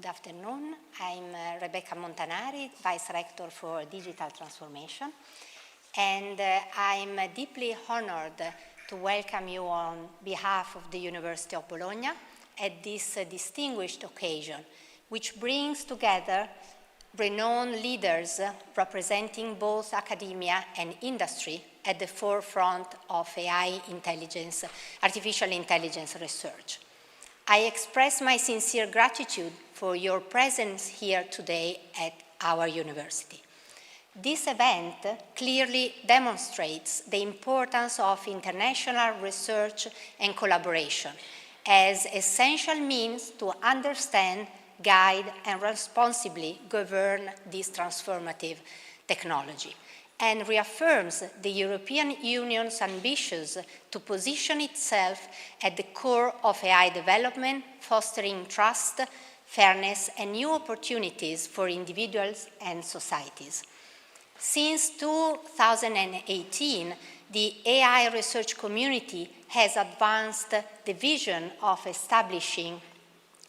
Good afternoon. I'm Rebecca Montanari, Vice Rector for Digital Transformation, and I'm deeply honored to welcome you on behalf of the University of Bologna at this distinguished occasion, which brings together renowned leaders representing both academia and industry at the forefront of AI intelligence, artificial intelligence research. I express my sincere gratitude for your presence here today at our university. This event clearly demonstrates the importance of international research and collaboration as essential means to understand, guide, and responsibly govern this transformative technology, and reaffirms the European Union's ambitions to position itself at the core of AI development, fostering trust, fairness, and new opportunities for individuals and societies. Since 2018, the AI research community has advanced the vision of establishing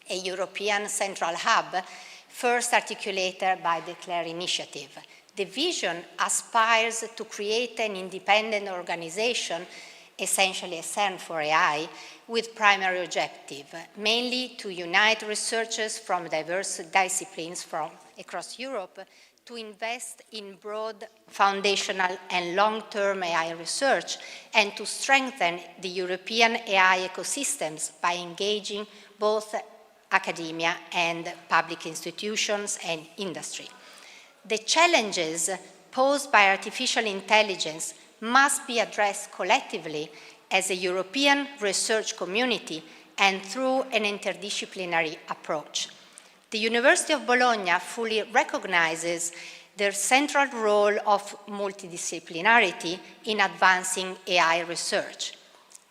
a European central hub, first articulated by the CLARE initiative. The vision aspires to create an independent organization, essentially a CERN for AI, with primary objective, mainly to unite researchers from diverse disciplines from across Europe to invest in broad foundational and long-term AI research and to strengthen the European AI ecosystems by engaging both academia and public institutions and industry. The challenges posed by artificial intelligence must be addressed collectively as a European research community and through an interdisciplinary approach. The University of Bologna fully recognizes their central role of multidisciplinarity in advancing AI research.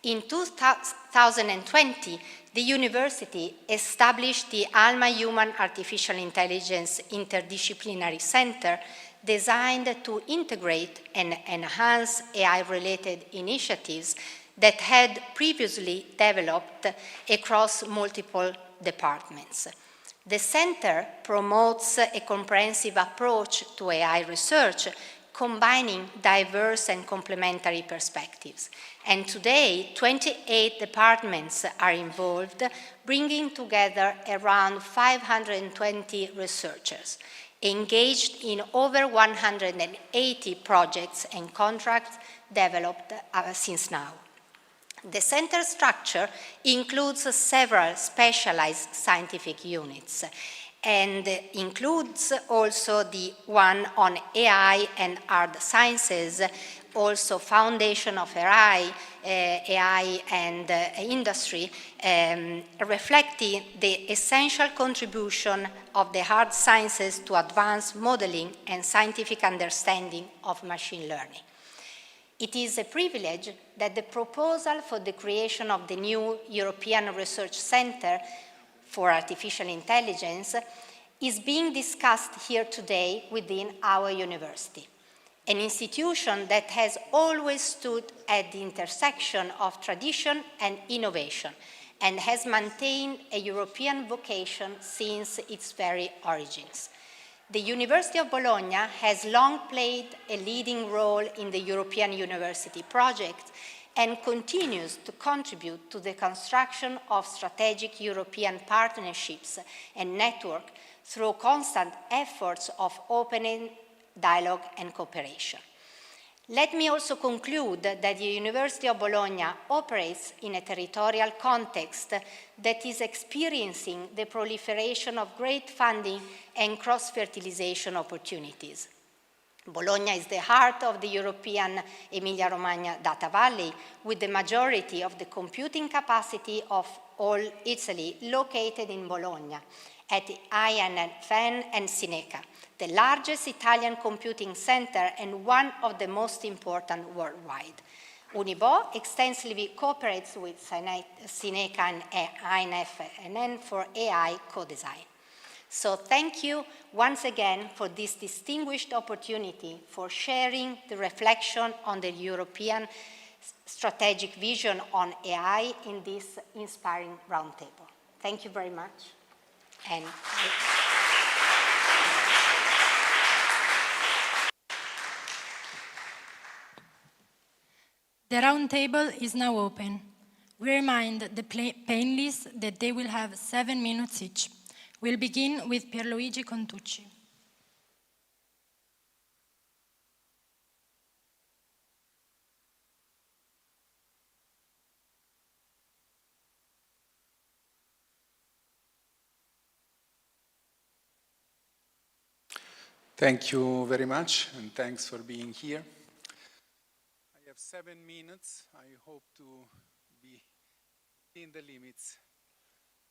In 2020, the university established the ALMA Human Artificial Intelligence Interdisciplinary Center, designed to integrate and enhance AI-related initiatives that had previously developed across multiple departments. The center promotes a comprehensive approach to AI research, combining diverse and complementary perspectives. And today, 28 departments are involved, bringing together around 520 researchers, engaged in over 180 projects and contracts developed since now. The center structure includes several specialized scientific units and includes also the one on AI and hard sciences, also foundation of AI and industry, reflecting the essential contribution of the hard sciences to advance modeling and scientific understanding of machine learning. It is a privilege that the proposal for the creation of the new European Research Center for Artificial Intelligence is being discussed here today within our university, an institution that has always stood at the intersection of tradition and innovation and has maintained a European vocation since its very origins. The University of Bologna has long played a leading role in the European University project and continues to contribute to the construction of strategic European partnerships and network through constant efforts of opening dialogue and cooperation. Let me also conclude that the University of Bologna operates in a territorial context that is experiencing the proliferation of great funding and cross-fertilization opportunities. Bologna is the heart of the European Emilia-Romagna data valley, with the majority of the computing capacity of all Italy located in Bologna, at INFN and Sineca, the largest Italian computing center and one of the most important worldwide. Unibo extensively cooperates with Sineca and INFN for AI co-design. So thank you once again for this distinguished opportunity for sharing the reflection on the European strategic vision on AI in this inspiring roundtable. Thank you very much. And the Roundtable is now open. We remind the panelists that they will have 7 minutes each. We'll begin with Pierluigi Contucci. Thank you very much, and thanks for being here. I have 7 minutes. I hope to be in the limits.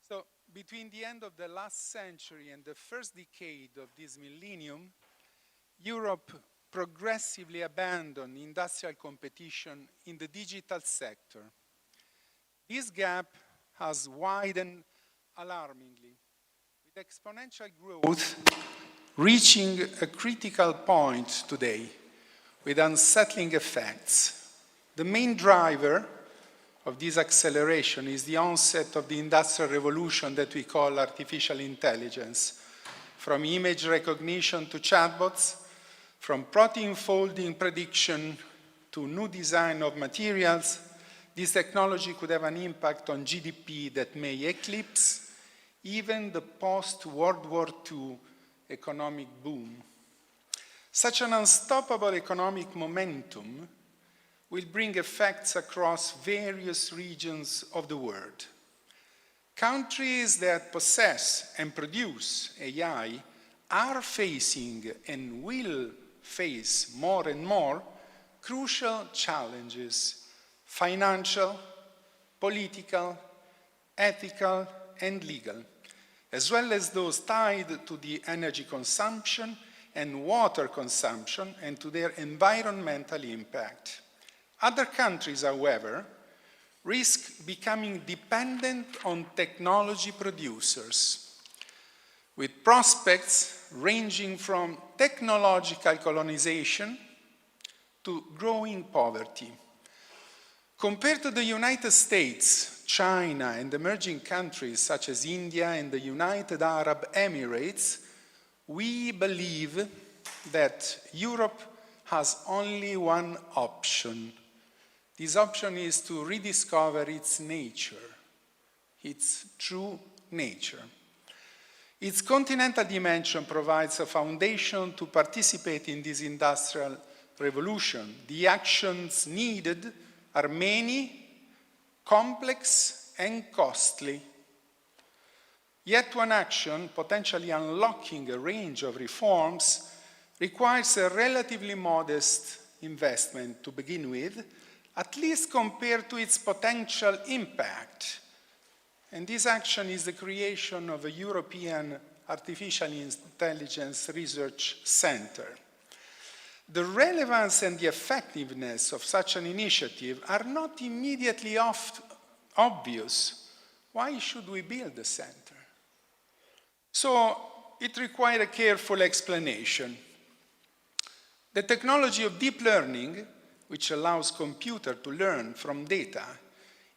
So, between the end of the last century and the first decade of this millennium, Europe progressively abandoned industrial competition in the digital sector. This gap has widened alarmingly, with exponential growth reaching a critical point today with unsettling effects. The main driver of this acceleration is the onset of the industrial revolution that we call artificial intelligence. From image recognition to chatbots, from protein folding prediction to new design of materials, this technology could have an impact on GDP that may eclipse even the post-World War II economic boom. Such an unstoppable economic momentum will bring effects across various regions of the world. Countries that possess and produce AI are facing and will face more and more crucial challenges: financial, political, ethical, and legal, as well as those tied to the energy consumption and water consumption and to their environmental impact. Other countries, however, risk becoming dependent on technology producers, with prospects ranging from technological colonization to growing poverty. Compared to the United States, China, and emerging countries such as India and the United Arab Emirates, we believe that Europe has only one option. This option is to rediscover its nature, its true nature. Its continental dimension provides a foundation to participate in this industrial revolution. The actions needed are many, complex, and costly. Yet one action, potentially unlocking a range of reforms, requires a relatively modest investment to begin with, at least compared to its potential impact. And this action is the creation of a European Artificial Intelligence Research Center. The relevance and the effectiveness of such an initiative are not immediately obvious. Why should we build a center? So it required a careful explanation. The technology of deep learning, which allows computers to learn from data,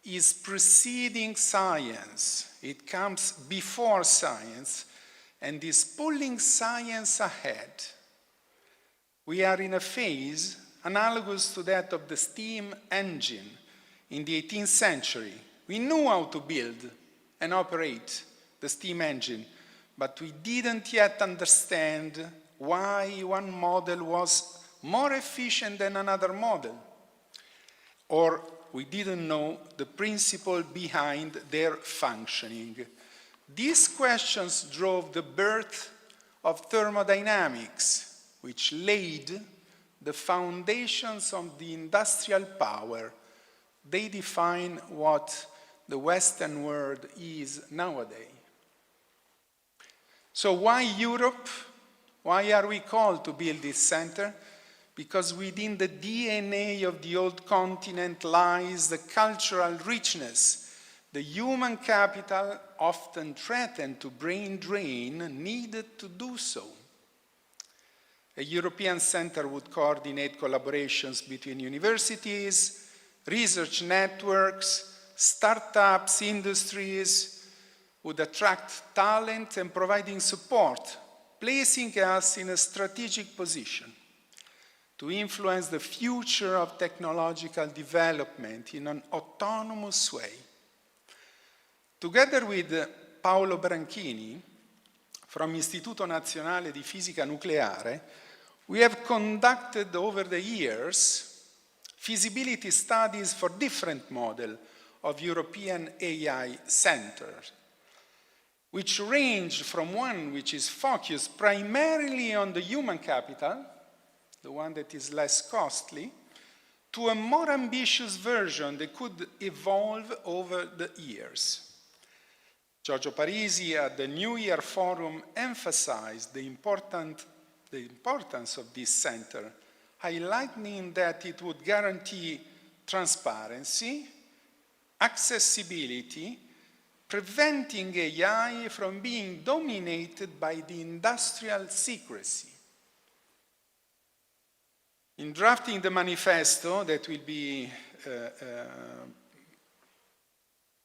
is preceding science. It comes before science and is pulling science ahead. We are in a phase analogous to that of the steam engine in the 18th century. We knew how to build and operate the steam engine, but we didn't yet understand why one model was more efficient than another model, or we didn't know the principle behind their functioning. These questions drove the birth of thermodynamics, which laid the foundations of the industrial power. They define what the Western world is nowadays. So why Europe? Why are we called to build this center? Because within the DNA of the old continent lies the cultural richness, the human capital, often threatened to brain drain, needed to do so. A European center would coordinate collaborations between universities, research networks, startups, industries, would attract talent and providing support, placing us in a strategic position to influence the future of technological development in an autonomous way. Together with Paolo Branchini, from Istituto Nazionale di Fisica Nucleare, we have conducted over the years feasibility studies for different models of European AI centers, which range from one which is focused primarily on the human capital, the one that is less costly, to a more ambitious version that could evolve over the years. Giorgio Parisi at the New Year Forum emphasized the importance of this center, highlighting that it would guarantee transparency, accessibility, preventing AI from being dominated by the industrial secrecy. In drafting the manifesto that will be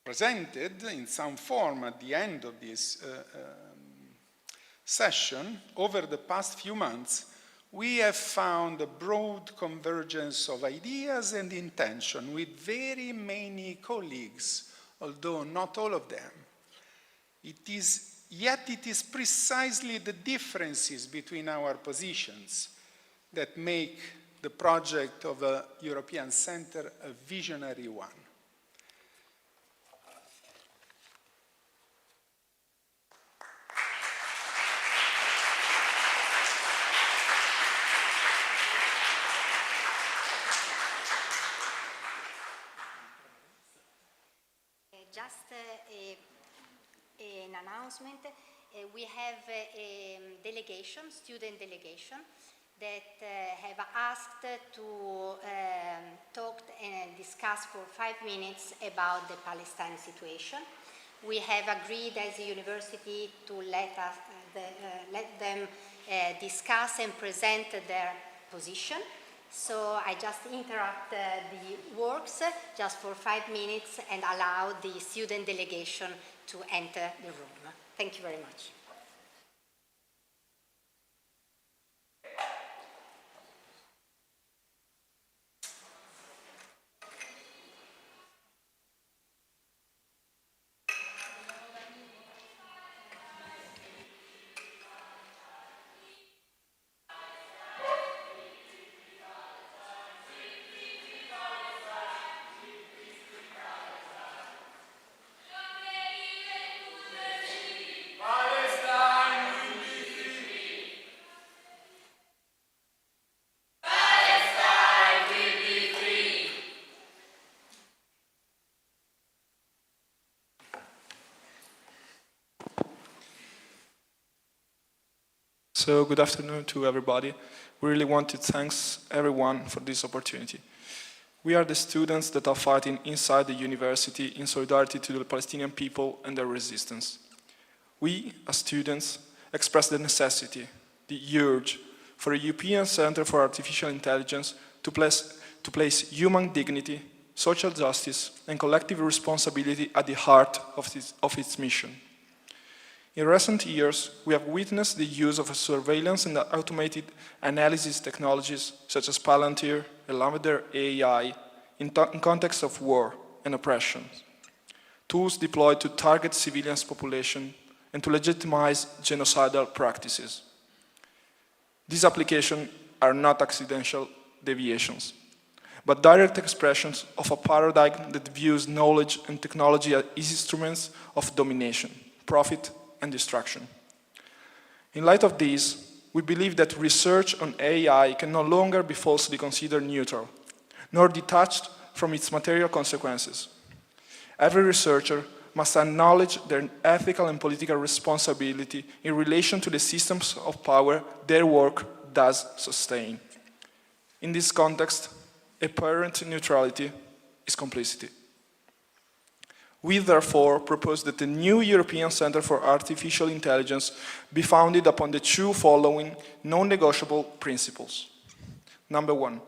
presented in some form at the end of this session, over the past few months, we have found a broad convergence of ideas and intention with very many colleagues, although not all of them. Yet it is precisely the differences between our positions that make the project of a European Center a visionary one. Just an announcement. We have a delegation, student delegation, that have asked to talk and discuss for 5 minutes about the Palestine situation. We have agreed as a university to let them discuss and present their position. So I just interrupt the works just for 5 minutes and allow the student delegation to enter the room. Thank you very much. So good afternoon to everybody. We really want to thank everyone for this opportunity. We are the students that are fighting inside the university in solidarity to the Palestinian people and their resistance. We, as students, express the necessity, the urge, for a European Center for Artificial Intelligence to place human dignity, social justice, and collective responsibility at the heart of its mission. In recent years, we have witnessed the use of surveillance and automated analysis technologies such as Palantir and Lambda AI in context of war and oppression. Tools deployed to target civilian population and to legitimize genocidal practices. These applications are not accidental deviations, but direct expressions of a paradigm that views knowledge and technology as instruments of domination, profit, and destruction. In light of this, we believe that research on AI can no longer be falsely considered neutral, nor detached from its material consequences. Every researcher must acknowledge their ethical and political responsibility in relation to the systems of power their work does sustain. In this context, apparent neutrality is complicity. We therefore propose that the new European Center for Artificial Intelligence be founded upon the two following non-negotiable principles. Number one,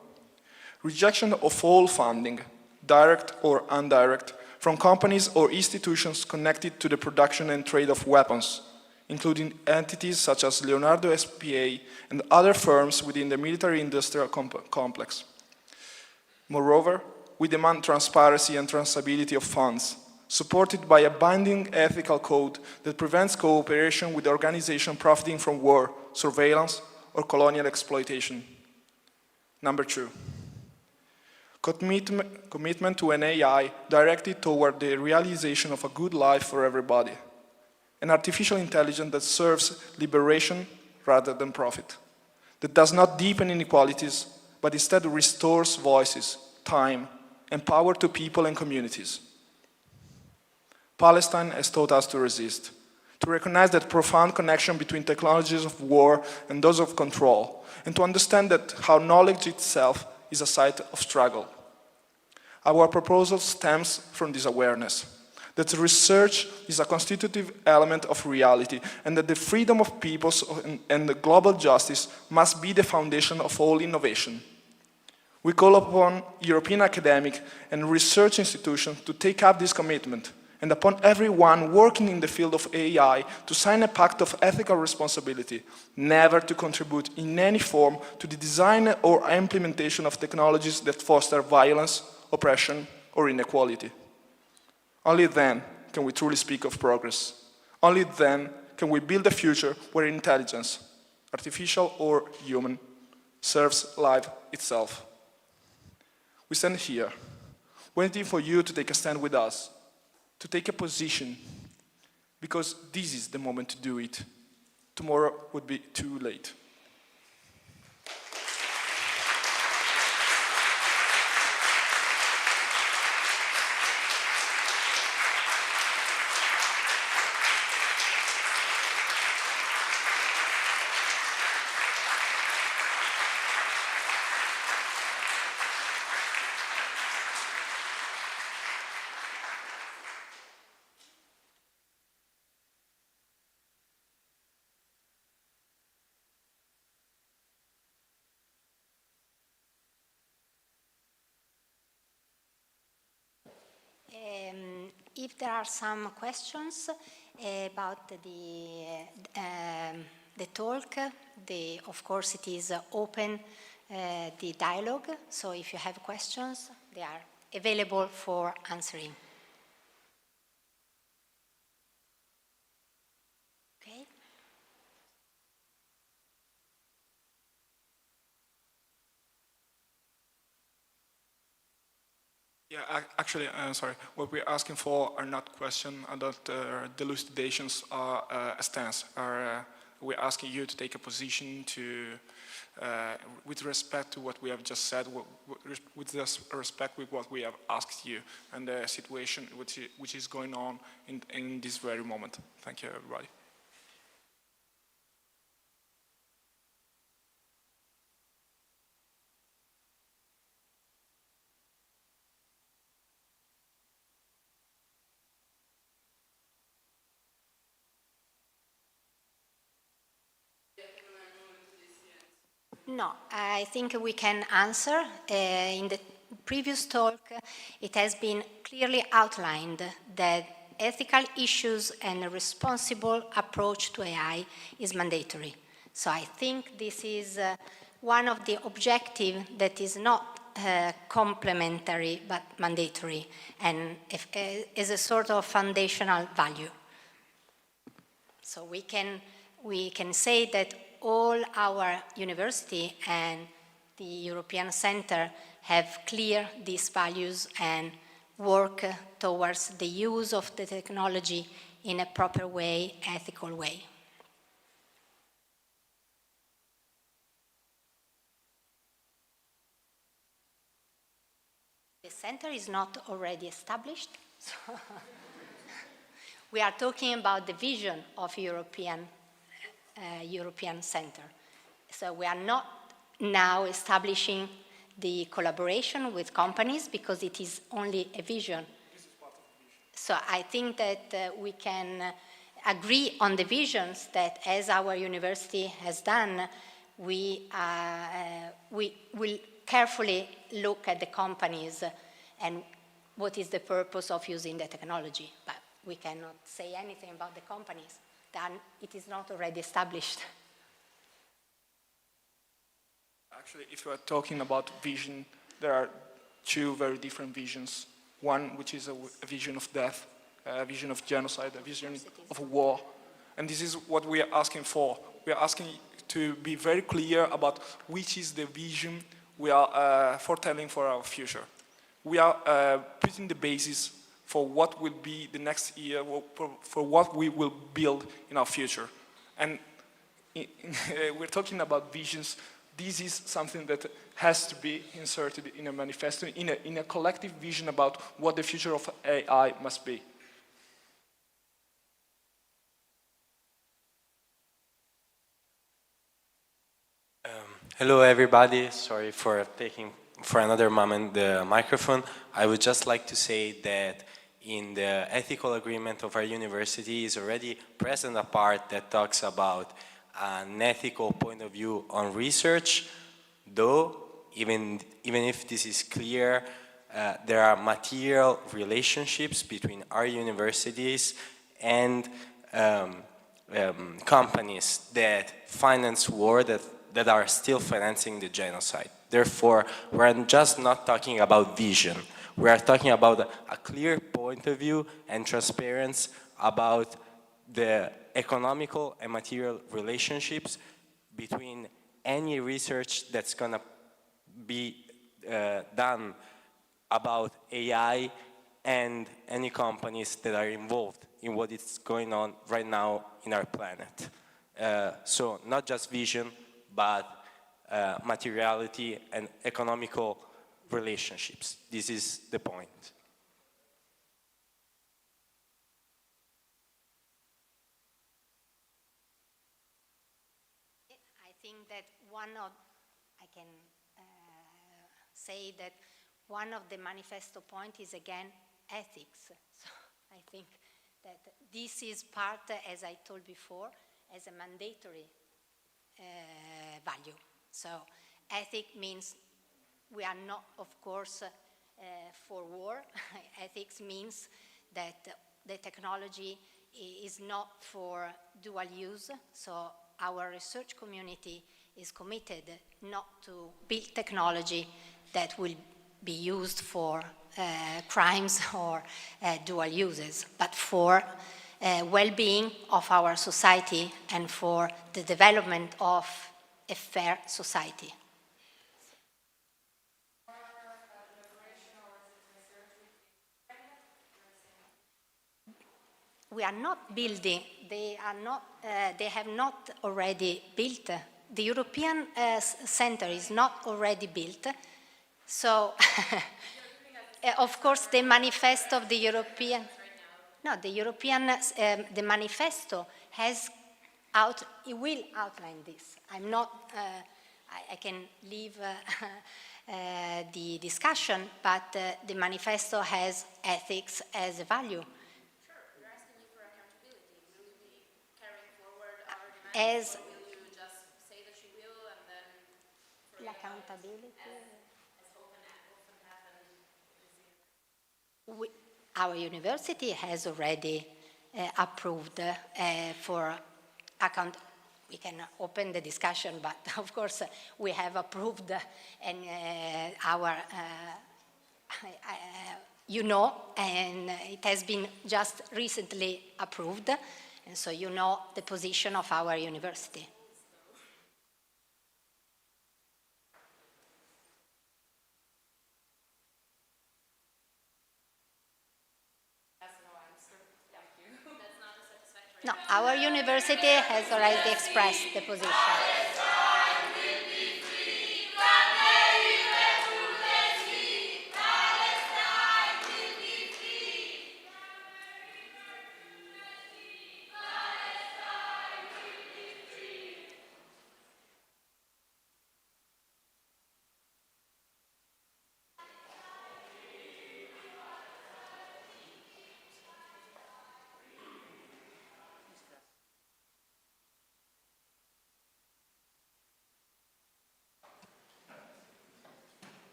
rejection of all funding, direct or indirect, from companies or institutions connected to the production and trade of weapons, including entities such as Leonardo SPA and other firms within the military-industrial complex. Moreover, we demand transparency and traceability of funds, supported by a binding ethical code that prevents cooperation with organizations profiting from war, surveillance, or colonial exploitation. Number 2, commitment to an AI directed toward the realization of a good life for everybody, an artificial intelligence that serves liberation rather than profit, that does not deepen inequalities, but instead restores voices, time, and power to people and communities. Palestine has taught us to resist, to recognize that profound connection between technologies of war and those of control, and to understand that how knowledge itself is a site of struggle. Our proposal stems from this awareness, that research is a constitutive element of reality, and that the freedom of peoples and the global justice must be the foundation of all innovation. We call upon European academic and research institutions to take up this commitment, and upon everyone working in the field of AI to sign a pact of ethical responsibility, never to contribute in any form to the design or implementation of technologies that foster violence, oppression, or inequality. Only then can we truly speak of progress. Only then can we build a future where intelligence, artificial or human, serves life itself. We stand here, waiting for you to take a stand with us, to take a position, because this is the moment to do it. Tomorrow would be too late. If there are some questions about the talk, of course it is open, the dialogue, so if you have questions, they are available for answering. Okay. Yeah, actually, sorry. What we're asking for are not questions, are not delucidations or a stance. We're asking you to take a position to, with respect to what we have just said, with respect with what we have asked you, and the situation which is going on in this very moment. Thank you, everybody. No, I think we can answer. In the previous talk, it has been clearly outlined that ethical issues and a responsible approach to AI is mandatory. So I think this is one of the objectives that is not complementary but mandatory, and is a sort of foundational value. So we can say that all our university and the European Center have clear these values and work towards the use of the technology in a proper way, ethical way. The center is not already established, so we are talking about the vision of European Center. So we are not now establishing the collaboration with companies because it is only a vision. So I think that we can agree on the visions that, as our university has done, we will carefully look at the companies and what is the purpose of using the technology, but we cannot say anything about the companies. Then it is not already established. Actually, if you are talking about vision, there are two very different visions. One which is a vision of death, a vision of genocide, a vision of war. And this is what we are asking for. We are asking to be very clear about which is the vision we are foretelling for our future. We are putting the basis for what will be the next year, for what we will build in our future. And we're talking about visions. This is something that has to be inserted in a manifesto, in a collective vision about what the future of AI must be. Hello everybody, sorry for taking for another moment the microphone. I would just like to say that in the ethical agreement of our university is already present a part that talks about an ethical point of view on research, though even if this is clear, there are material relationships between our universities and companies that finance war, that are still financing the genocide. Therefore, we're just not talking about vision. We are talking about a clear point of view and transparency about the economical and material relationships between any research that's going to be done about AI and any companies that are involved in what is going on right now in our planet. So not just vision, but materiality and economical relationships. This is the point. I think that I can say that one of the manifesto point is again ethics. So I think that this is part, as I told before, as a mandatory value. So ethic means we are not, of course, for war. Ethics means that the technology is not for dual use. So our research community is committed not to build technology that will be used for crimes or dual uses, but for well-being of our society and for the development of a fair society. We are not building, they have not already built. The European Center is not already built. So, of course, the manifesto of the European, the manifesto it will outline this. I'm not, I can leave the discussion, but the manifesto has ethics as a value. As will you just say that you will and then l'accountability as often happens? Our university has already approved for account. We can open the discussion, but of course we have approved and our and it has been just recently approved. And so you know the position of our university. That's no answer. Thank you. That's not a satisfactory. No, our university has already expressed the position.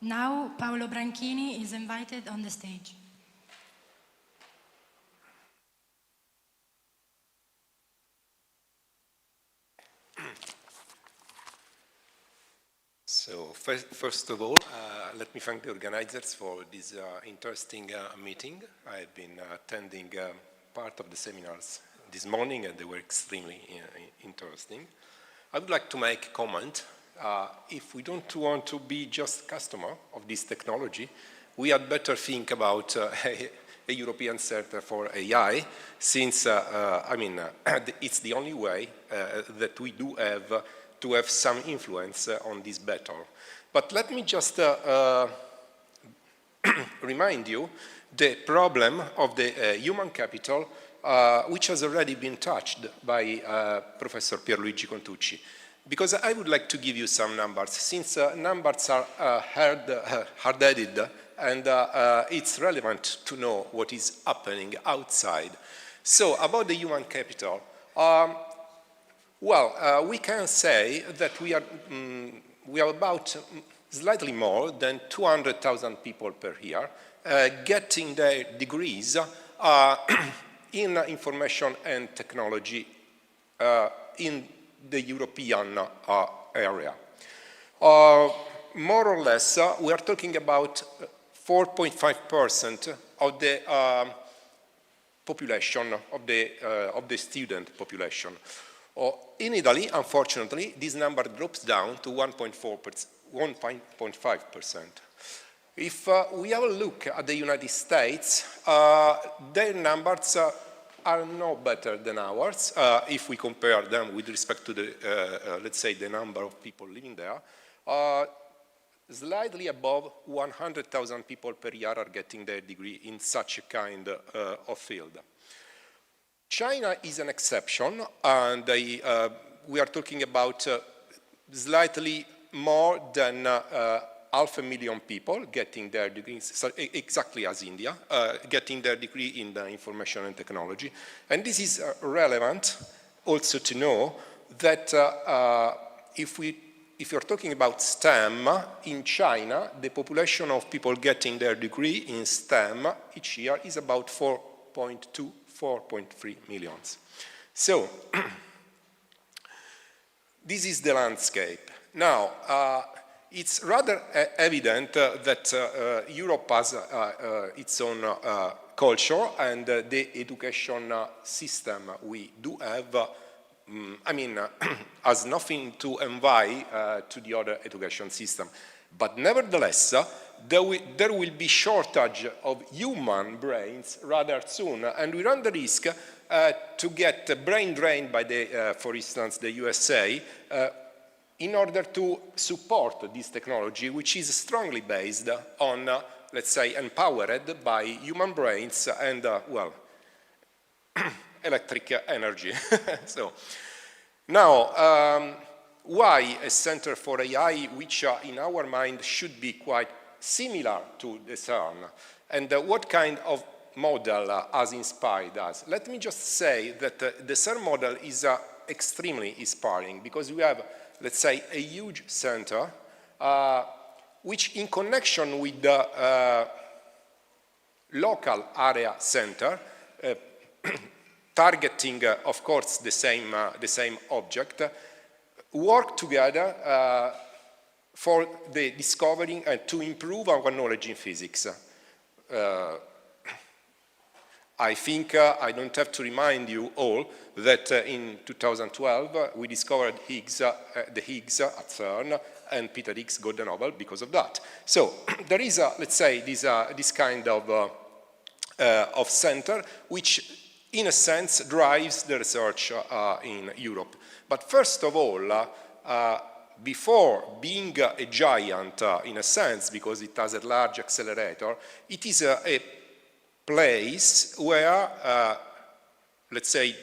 Now, Paolo Branchini is invited on the stage. So first of all, let me thank the organizers for this interesting meeting. I've been attending part of the seminars this morning and they were extremely interesting. I would like to make a comment. If we don't want to be just customer of this technology, we had better think about a European Center for AI, since it's the only way that we do have to have some influence on this battle. But let me just remind you the problem of the human capital, which has already been touched by Professor Pierluigi Contucci. Because I would like to give you some numbers, since numbers are hard-headed and it's relevant to know what is happening outside. So about the human capital, we can say that we are about slightly more than 200,000 people per year getting their degrees in information and technology in the European area. More or less, we are talking about 4.5% of the population, of the student population. In Italy, unfortunately, this number drops down to 1.5%. If we have a look at the United States, their numbers are no better than ours if we compare them with respect to the, let's say, the number of people living there. Slightly above 100,000 people per year are getting their degree in such a kind of field. China is an exception, and we are talking about slightly more than 500,000 people getting their degrees, so exactly as India, getting their degree in the information and technology. And this is relevant also to know that if you're talking about STEM, in China, the population of people getting their degree in STEM each year is about 4.3 millions. So, this is the landscape. Now, it's rather evident that Europe has its own culture, and the education system we do have, has nothing to envy to the other education system. But nevertheless, there will be shortage of human brains rather soon, and we run the risk to get brain drained by for instance, the USA, in order to support this technology, which is strongly based on, let's say, empowered by human brains and, electric energy. So, now, why a center for AI, which in our mind should be quite similar to the CERN, and what kind of model has inspired us? Let me just say that the CERN model is extremely inspiring, because we have, let's say, a huge center, which in connection with the local area center, targeting, of course, the same object, work together for the discovering and to improve our knowledge in physics. I think I don't have to remind you all that in 2012 we discovered the Higgs at CERN, and Peter Higgs got the Nobel because of that. So there is, let's say, this kind of center which, in a sense, drives the research in Europe. But first of all, before being a giant, in a sense, because it has a large accelerator, it is a place where, let's say,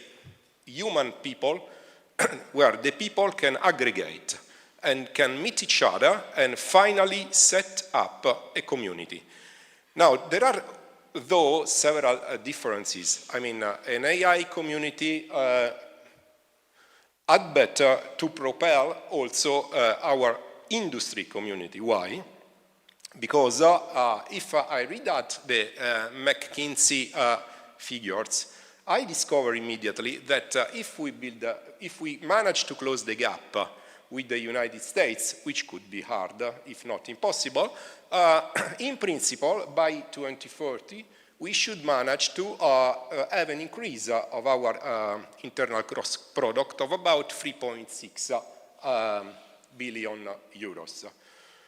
human people, where the people can aggregate and can meet each other and finally set up a community. Now, there are, though, several differences. I mean, an AI community had better to propel also our industry community. Why? Because if I read out the McKinsey figures, I discover immediately that if we manage to close the gap with the United States, which could be hard, if not impossible, in principle, by 2030, we should manage to have an increase of our internal gross product of about 3.6 billion euros,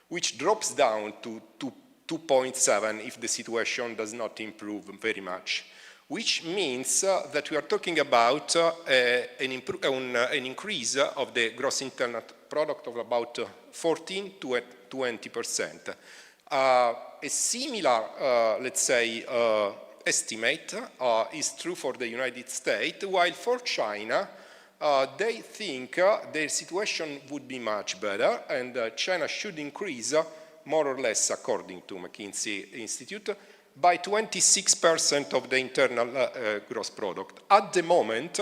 which drops down to 2.7 if the situation does not improve very much, which means that we are talking about an increase of the gross internal product of about 14 to 20%. A similar, let's say, estimate is true for the United States, while for China, they think their situation would be much better, and China should increase more or less, according to McKinsey Institute, by 26% of the internal gross product. At the moment,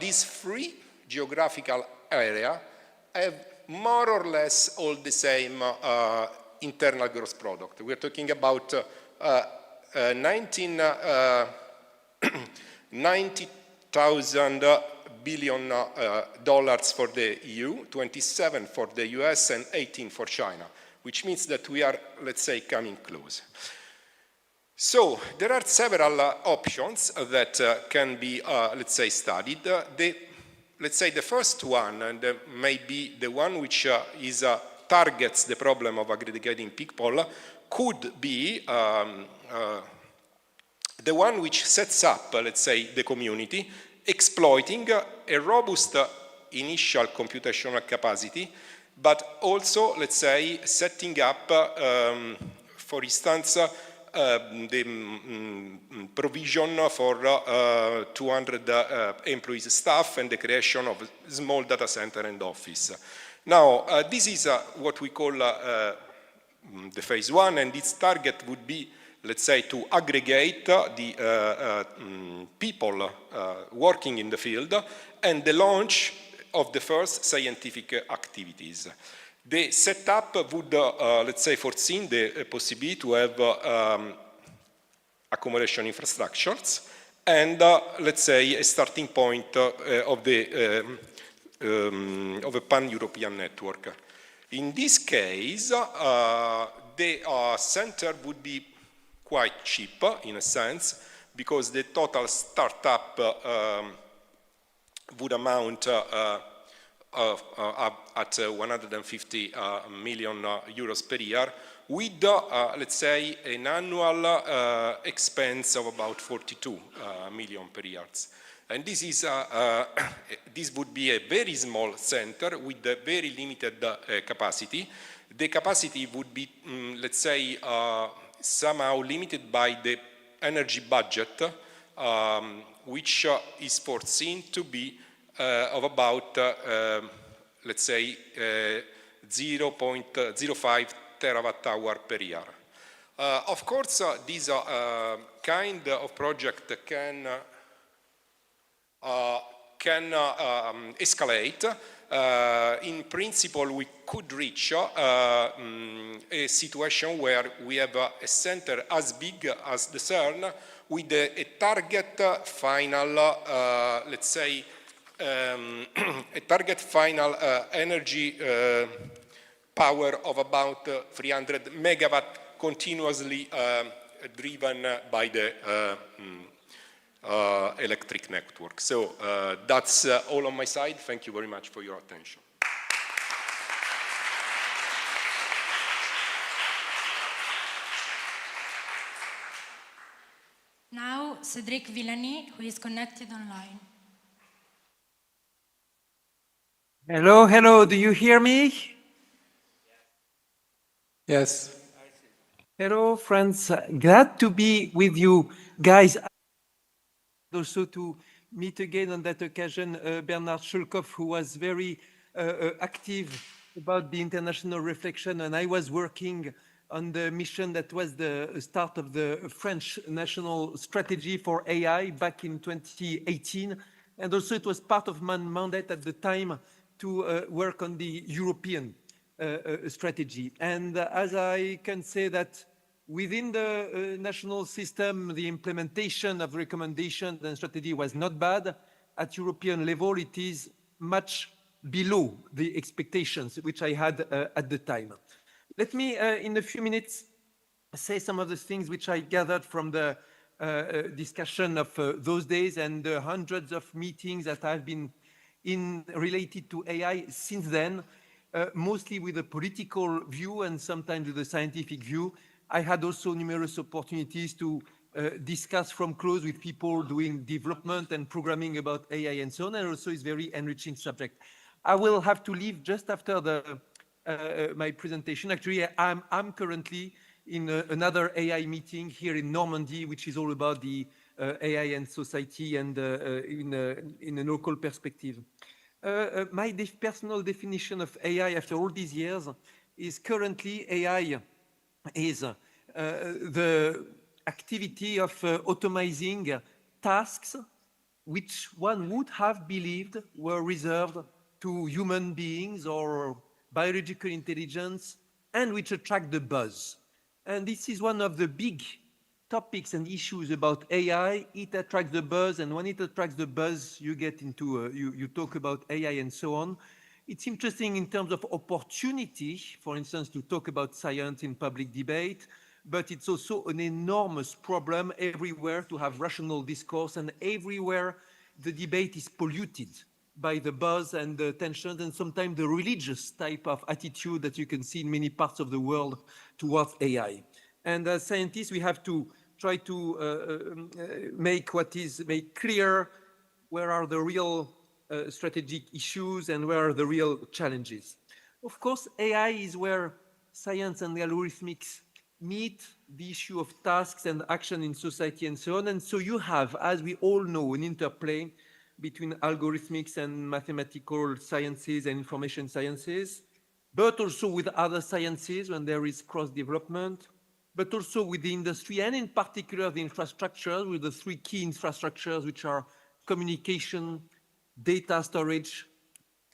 these three geographical areas have more or less all the same internal gross product. We're talking about 90,000 billion dollars for the EU, 27 for the US, and 18 for China, which means that we are, let's say, coming close. So there are several options that can be, let's say, studied. Let's say the first one, and maybe the one which targets the problem of aggregating people, could be the one which sets up, let's say, the community, exploiting a robust initial computational capacity, but also, let's say, setting up, for instance, the provision for 200 employees staff and the creation of a small data center and office. Now, this is what we call the phase one, and its target would be, let's say, to aggregate the people working in the field and the launch of the first scientific activities. The setup would, let's say, foresee the possibility to have accommodation infrastructures and, let's say, a starting point of a pan-European network. In this case, the center would be quite cheap in a sense, because the total startup would amount at 150 million euros per year, with, let's say, an annual expense of about 42 million per year. And this is this would be a very small center with a very limited capacity. The capacity would be, let's say, somehow limited by the energy budget, which is foreseen to be of about, let's say, 0.05 terawatt-hour per year. Of course, this kind of project can escalate. In principle, we could reach a situation where we have a center as big as the CERN with a target final, let's say, a target final energy power of about 300 megawatt continuously driven by the electric network. So that's all on my side. Thank you very much for your attention. Now, Cédric Villani, who is connected online. Hello, hello, do you hear me? Yes. Hello, friends. Glad to be with you guys. Also to meet again on that occasion Bernhard Schölkopf, who was very active about the international reflection, and I was working on the mission that was the start of the French national strategy for AI back in 2018, and also it was part of my mandate at the time to work on the European strategy. And as I can say that within the national system, the implementation of recommendations and strategy was not bad. At European level, it is much below the expectations which I had at the time. Let me, in a few minutes, say some of the things which I gathered from the discussion of those days and the hundreds of meetings that I've been in related to AI since then, mostly with a political view and sometimes with a scientific view. I had also numerous opportunities to discuss from close with people doing development and programming about AI and so on, and also it's very enriching subject. I will have to leave just after the my presentation. Actually, I'm currently in another AI meeting here in Normandy, which is all about the AI and society and in a local perspective. My personal definition of AI after all these years is currently AI is the activity of automizing tasks which one would have believed were reserved to human beings or biological intelligence and which attract the buzz. And this is one of the big topics and issues about AI. It attracts the buzz, and when it attracts the buzz, you get into, you talk about AI and so on. It's interesting in terms of opportunity, for instance, to talk about science in public debate, but it's also an enormous problem everywhere to have rational discourse, and everywhere the debate is polluted by the buzz and the tensions and sometimes the religious type of attitude that you can see in many parts of the world towards AI. And as scientists, we have to try to make clear where are the real strategic issues and where are the real challenges. Of course, AI is where science and the algorithmics meet the issue of tasks and action in society and so on. And so you have, as we all know, an interplay between algorithmics and mathematical sciences and information sciences, but also with other sciences when there is cross-development, but also with the industry and in particular the infrastructure with the three key infrastructures which are communication, data storage,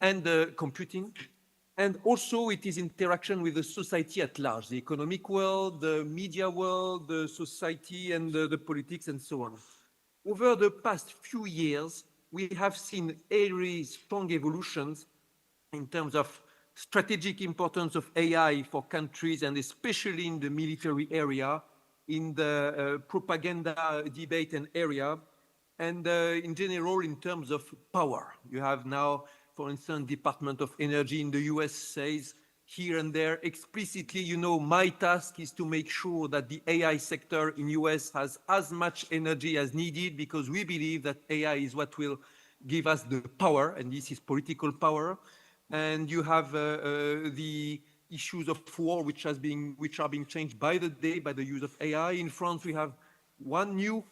and computing. And also it is interaction with the society at large, the economic world, the media world, the society and the politics and so on. Over the past few years, we have seen very strong evolutions in terms of strategic importance of AI for countries and especially in the military area, in the propaganda debate and area, and in general in terms of power. You have now, for instance, Department of Energy in the US says here and there explicitly, you know, my task is to make sure that the AI sector in US has as much energy as needed because we believe that AI is what will give us the power, and this is political power. And you have the issues of war, which are being changed by the day by the use of AI. In France, we have one new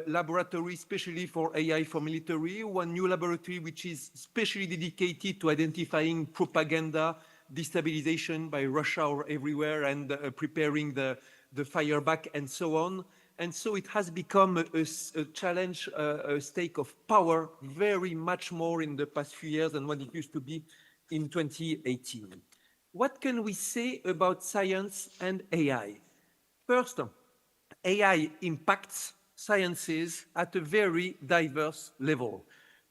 laboratory especially for AI for military, one new laboratory which is specially dedicated to identifying propaganda, destabilization by Russia or everywhere, and preparing the fire back and so on. And so it has become a challenge, a stake of power, very much more in the past few years than what it used to be in 2018. What can we say about science and AI? First, AI impacts sciences at a very diverse level.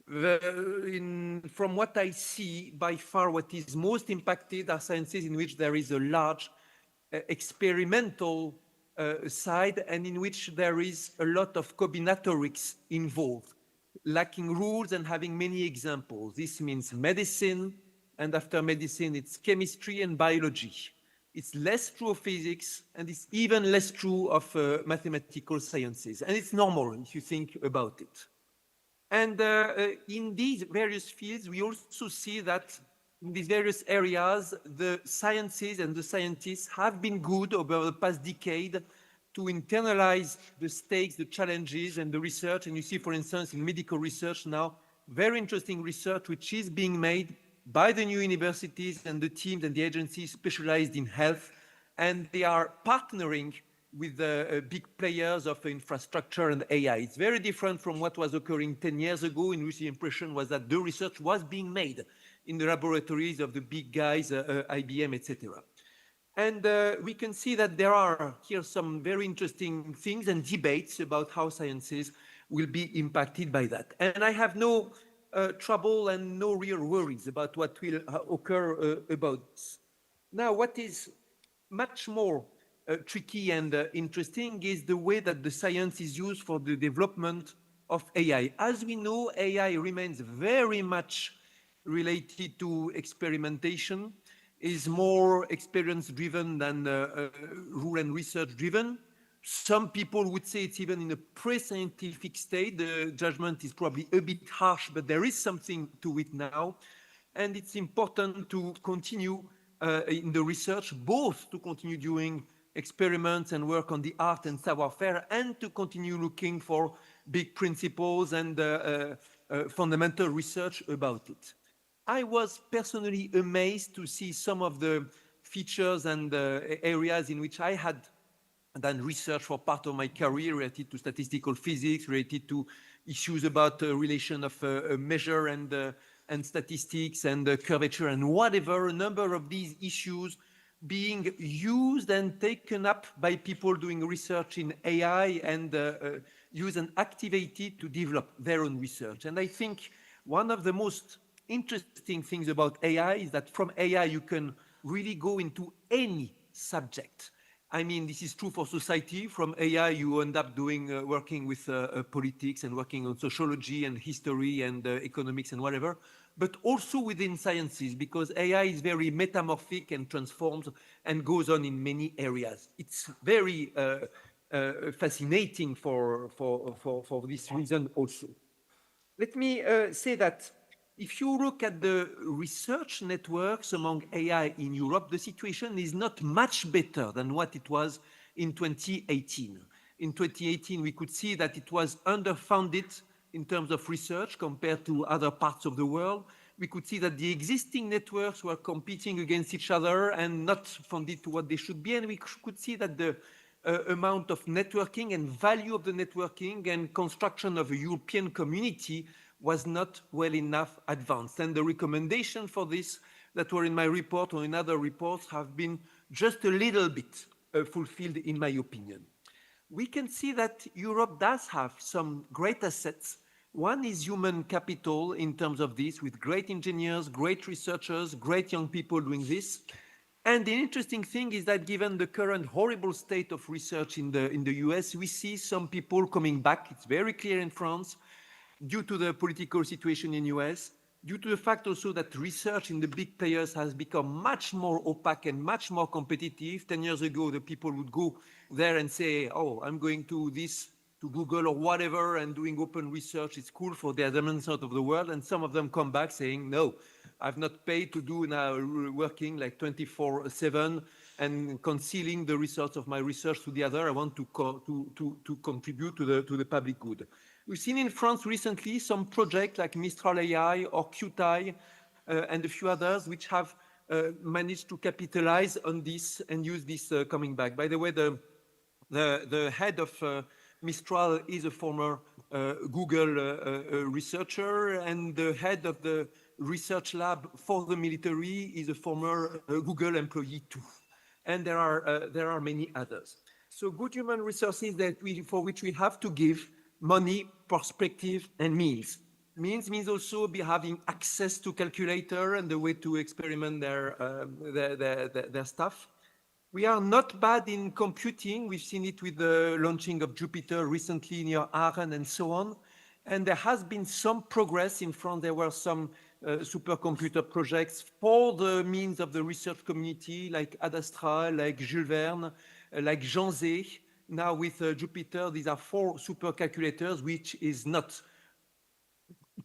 From what I see, by far what is most impacted are sciences in which there is a large experimental side and in which there is a lot of combinatorics involved, lacking rules and having many examples. This means medicine, and after medicine, it's chemistry and biology. It's less true of physics, and it's even less true of mathematical sciences. And it's normal if you think about it. And in these various fields, we also see that in these various areas, the sciences and the scientists have been good over the past decade to internalize the stakes, the challenges, and the research. And you see, for instance, in medical research now, very interesting research which is being made by the new universities and the teams and the agencies specialized in health. And they are partnering with the big players of infrastructure and AI. It's very different from what was occurring 10 years ago, in which the impression was that the research was being made in the laboratories of the big guys, IBM, etc. And we can see that there are here some very interesting things and debates about how sciences will be impacted by that. And I have no trouble and no real worries about what will occur about this. Now, what is much more tricky and interesting is the way that the science is used for the development of AI. As we know, AI remains very much related to experimentation, is more experience-driven than rule and research-driven. Some people would say it's even in a pre-scientific state. The judgment is probably a bit harsh, but there is something to it now. And it's important to continue in the research, both to continue doing experiments and work on the art and savoir-faire, and to continue looking for big principles and fundamental research about it. I was personally amazed to see some of the features and areas in which I had done research for part of my career related to statistical physics, related to issues about relation of measure and statistics and curvature and whatever, a number of these issues being used and taken up by people doing research in AI and used and activated to develop their own research. And I think one of the most interesting things about AI is that from AI you can really go into any subject. I mean, this is true for society. From AI you end up doing working with politics and working on sociology and history and economics and whatever, but also within sciences, because AI is very metamorphic and transforms and goes on in many areas. It's very fascinating for this reason also. Let me say that if you look at the research networks among AI in Europe, the situation is not much better than what it was in 2018. In 2018, we could see that it was underfunded in terms of research compared to other parts of the world. We could see that the existing networks were competing against each other and not funded to what they should be. And we could see that the amount of networking and value of the networking and construction of a European community was not well enough advanced. And the recommendation for this that were in my report or in other reports have been just a little bit fulfilled, in my opinion. We can see that Europe does have some great assets. One is human capital in terms of this, with great engineers, great researchers, great young people doing this. And the interesting thing is that given the current horrible state of research in the US, we see some people coming back. It's very clear in France, due to the political situation in US, due to the fact also that research in the big players has become much more opaque and much more competitive. 10 years ago, the people would go there and say, oh, I'm going to this, to Google or whatever, and doing open research is cool for the advancement of the world. And some of them come back saying, no, I've not paid to do now working like 24/7 and concealing the results of my research to the other. I want to contribute to the public good. We've seen in France recently some projects like Mistral AI or QTI and a few others which have managed to capitalize on this and use this coming back. By the way, the head of Mistral is a former Google researcher, and the head of the research lab for the military is a former Google employee too. And there are many others. So good human resources for which we have to give money, perspective, and means. Means also be having access to calculator and the way to experiment their stuff. We are not bad in computing. We've seen it with the launching of Jupyter recently near Aachen and so on. And there has been some progress in France. There were some supercomputer projects for the means of the research community, like Ad Astra, like Jules Verne, like Jean Zay. Now with Jupyter, these are 4 supercalculators, which is not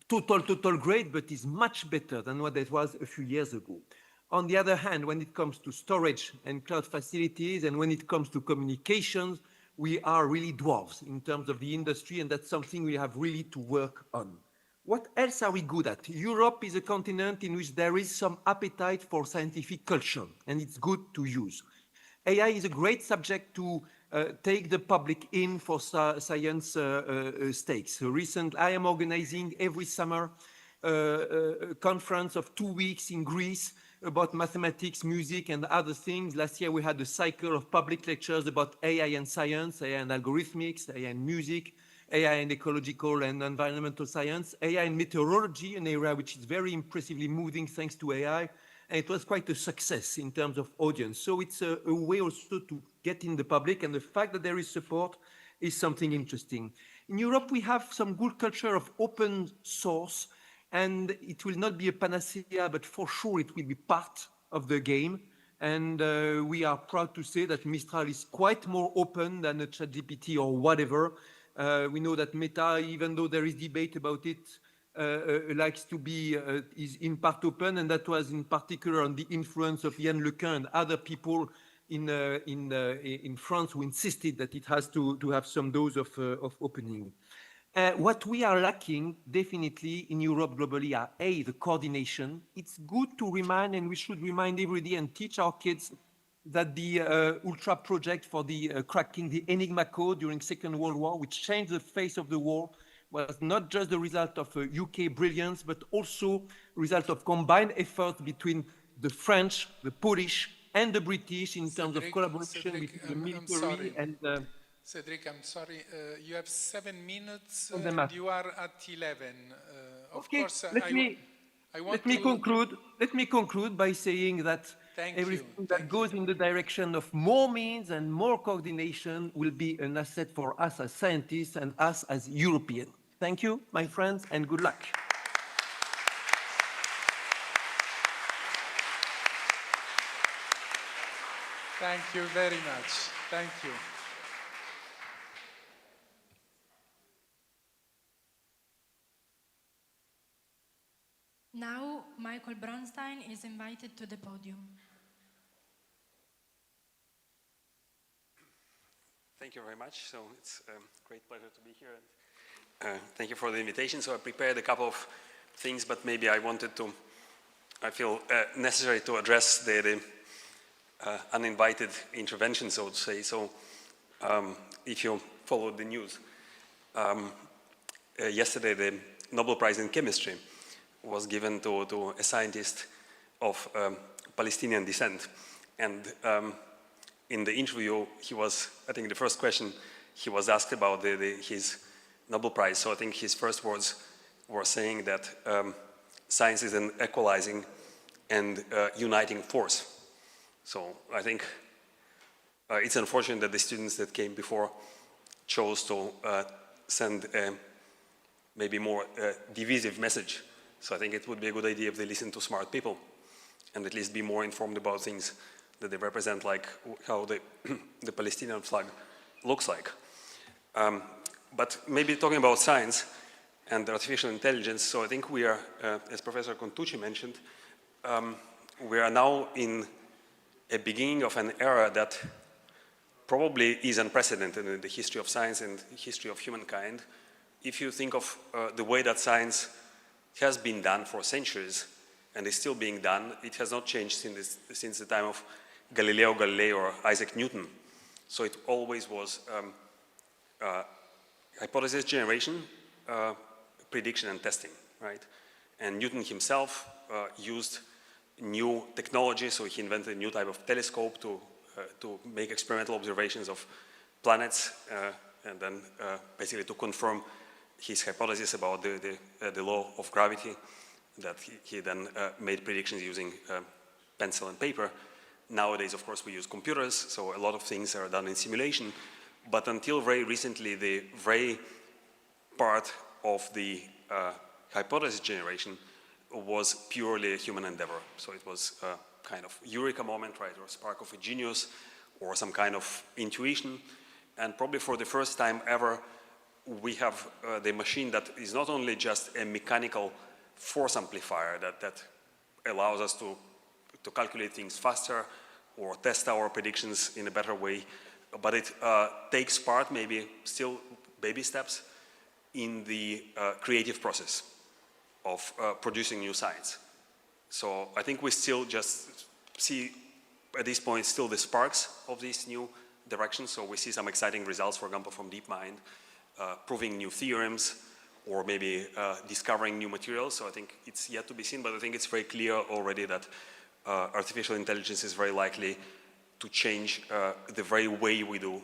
total great, but is much better than what it was a few years ago. On the other hand, when it comes to storage and cloud facilities, and when it comes to communications, we are really dwarfs in terms of the industry, and that's something we have really to work on. What else are we good at? Europe is a continent in which there is some appetite for scientific culture, and it's good to use. AI is a great subject to take the public in for science stakes. So I am organizing every summer a conference of 2 weeks in Greece about mathematics, music, and other things. Last year we had a cycle of public lectures about AI and science, AI and algorithmics, AI and music, AI and ecological and environmental science, AI and meteorology, an area which is very impressively moving thanks to AI. And it was quite a success in terms of audience. So it's a way also to get in the public, and the fact that there is support is something interesting. In Europe, we have some good culture of open source, and it will not be a panacea, but for sure it will be part of the game. And we are proud to say that Mistral is quite more open than a ChatGPT or whatever. We know that Meta, even though there is debate about it, likes to be is in part open, and that was in particular on the influence of Yann Lequin and other people in France who insisted that it has to have some dose of opening. What we are lacking definitely in Europe globally are the coordination. It's good to remind, and we should remind every day and teach our kids that the Ultra project for the cracking the Enigma code during Second World War, which changed the face of the war, was not just the result of UK brilliance, but also result of combined effort between the French, the Polish, and the British in terms of collaboration between the military and Cédric, I'm sorry. You have 7 minutes. and you are at 11. Of okay, course, let me conclude by saying that everything that goes in the direction of more means and more coordination will be an asset for us as scientists and us as Europeans. Thank you, my friends, and good luck. Thank you very much. Thank you. Now, Michael Bronstein is invited to the podium. Thank you very much. So it's a great pleasure to be here. Thank you for the invitation. So I prepared a couple of things, but maybe I feel necessary to address the uninvited intervention, so to say. So if you followed the news, yesterday the Nobel Prize in Chemistry was given to a scientist of Palestinian descent. And in the interview, I think the first question he was asked about his Nobel Prize. So I think his first words were saying that science is an equalizing and uniting force. So I think it's unfortunate that the students that came before chose to send a maybe more divisive message. So I think it would be a good idea if they listen to smart people and at least be more informed about things that they represent, like how the Palestinian flag looks like. But maybe talking about science and artificial intelligence, so I think we are, as Professor Contucci mentioned, we are now in a beginning of an era that probably is unprecedented in the history of science and history of humankind. If you think of the way that science has been done for centuries and is still being done, it has not changed since the time of Galileo Galilei or Isaac Newton. So it always was hypothesis generation, prediction and testing, right? And Newton himself used new technology, so he invented a new type of telescope to make experimental observations of planets and then basically to confirm his hypothesis about the law of gravity, that he then made predictions using pencil and paper. Nowadays, of course, we use computers, so a lot of things are done in simulation. But until very recently, the very part of the hypothesis generation was purely a human endeavor. So it was a kind of eureka moment, right, or a spark of a genius, or some kind of intuition. And probably for the first time ever, we have the machine that is not only just a mechanical force amplifier that allows us to calculate things faster or test our predictions in a better way, but it takes part, maybe still baby steps, in the creative process of producing new science. So I think we still just see at this point still the sparks of this new directions. So we see some exciting results, for example, from DeepMind, proving new theorems, or maybe discovering new materials. So I think it's yet to be seen, but I think it's very clear already that artificial intelligence is very likely to change the very way we do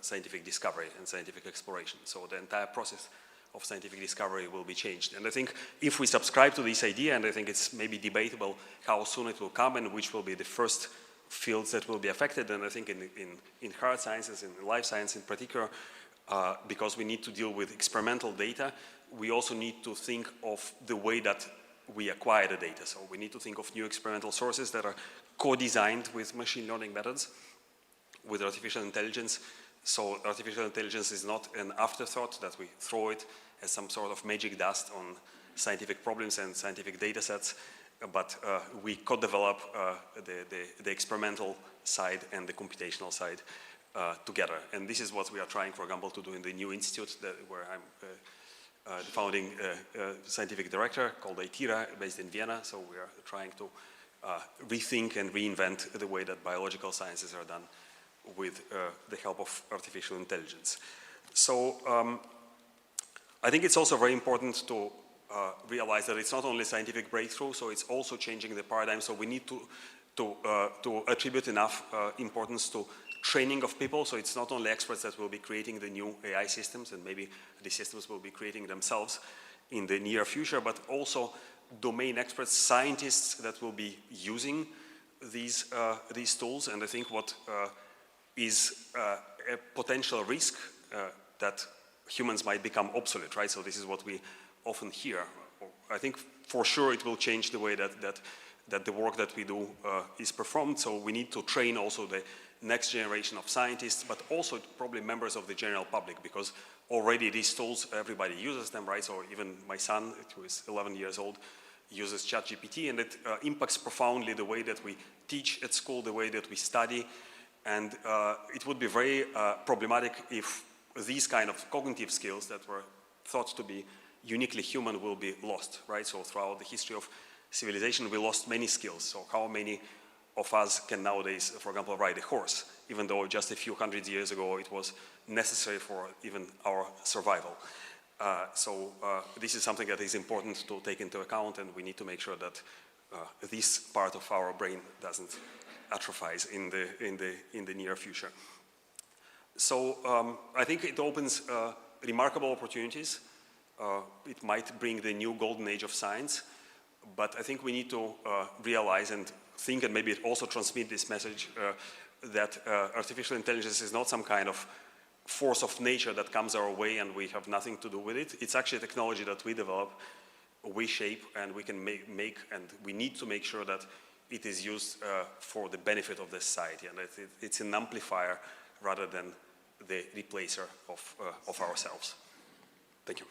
scientific discovery and scientific exploration. So the entire process of scientific discovery will be changed. And I think if we subscribe to this idea, and I think it's maybe debatable how soon it will come and which will be the first fields that will be affected, and I think in hard sciences, in life science in particular, because we need to deal with experimental data, we also need to think of the way that we acquire the data. So we need to think of new experimental sources that are co-designed with machine learning methods, with artificial intelligence. So artificial intelligence is not an afterthought that we throw it as some sort of magic dust on scientific problems and scientific data sets, but we co-develop the experimental side and the computational side together. And this is what we are trying, for example, to do in the new institute where I'm the founding scientific director, called ITIRA, based in Vienna. So we are trying to rethink and reinvent the way that biological sciences are done with the help of artificial intelligence. So I think it's also very important to realize that it's not only scientific breakthrough, so it's also changing the paradigm. So we need to attribute enough importance to training of people. So it's not only experts that will be creating the new AI systems, and maybe the systems will be creating themselves in the near future, but also domain experts, scientists that will be using these tools. And I think what is a potential risk that humans might become obsolete, right? So this is what we often hear. I think for sure it will change the way that the work that we do is performed. So we need to train also the next generation of scientists, but also probably members of the general public, because already these tools, everybody uses them, right? So even my son, who is 11 years old, uses ChatGPT, and it impacts profoundly the way that we teach at school, the way that we study. And it would be very problematic if these kind of cognitive skills that were thought to be uniquely human will be lost, right? So throughout the history of civilization, we lost many skills. So how many of us can nowadays, for example, ride a horse, even though just a few hundred years ago it was necessary for even our survival. So this is something that is important to take into account, and we need to make sure that this part of our brain doesn't atrophies in the near future. So I think it opens remarkable opportunities. It might bring the new golden age of science, but I think we need to realize and think, and maybe also transmit this message that artificial intelligence is not some kind of force of nature that comes our way and we have nothing to do with it. It's actually a technology that we develop, we shape, and we can make and we need to make sure that it is used for the benefit of the society, and it's an amplifier rather than the replacer of ourselves. Thank you.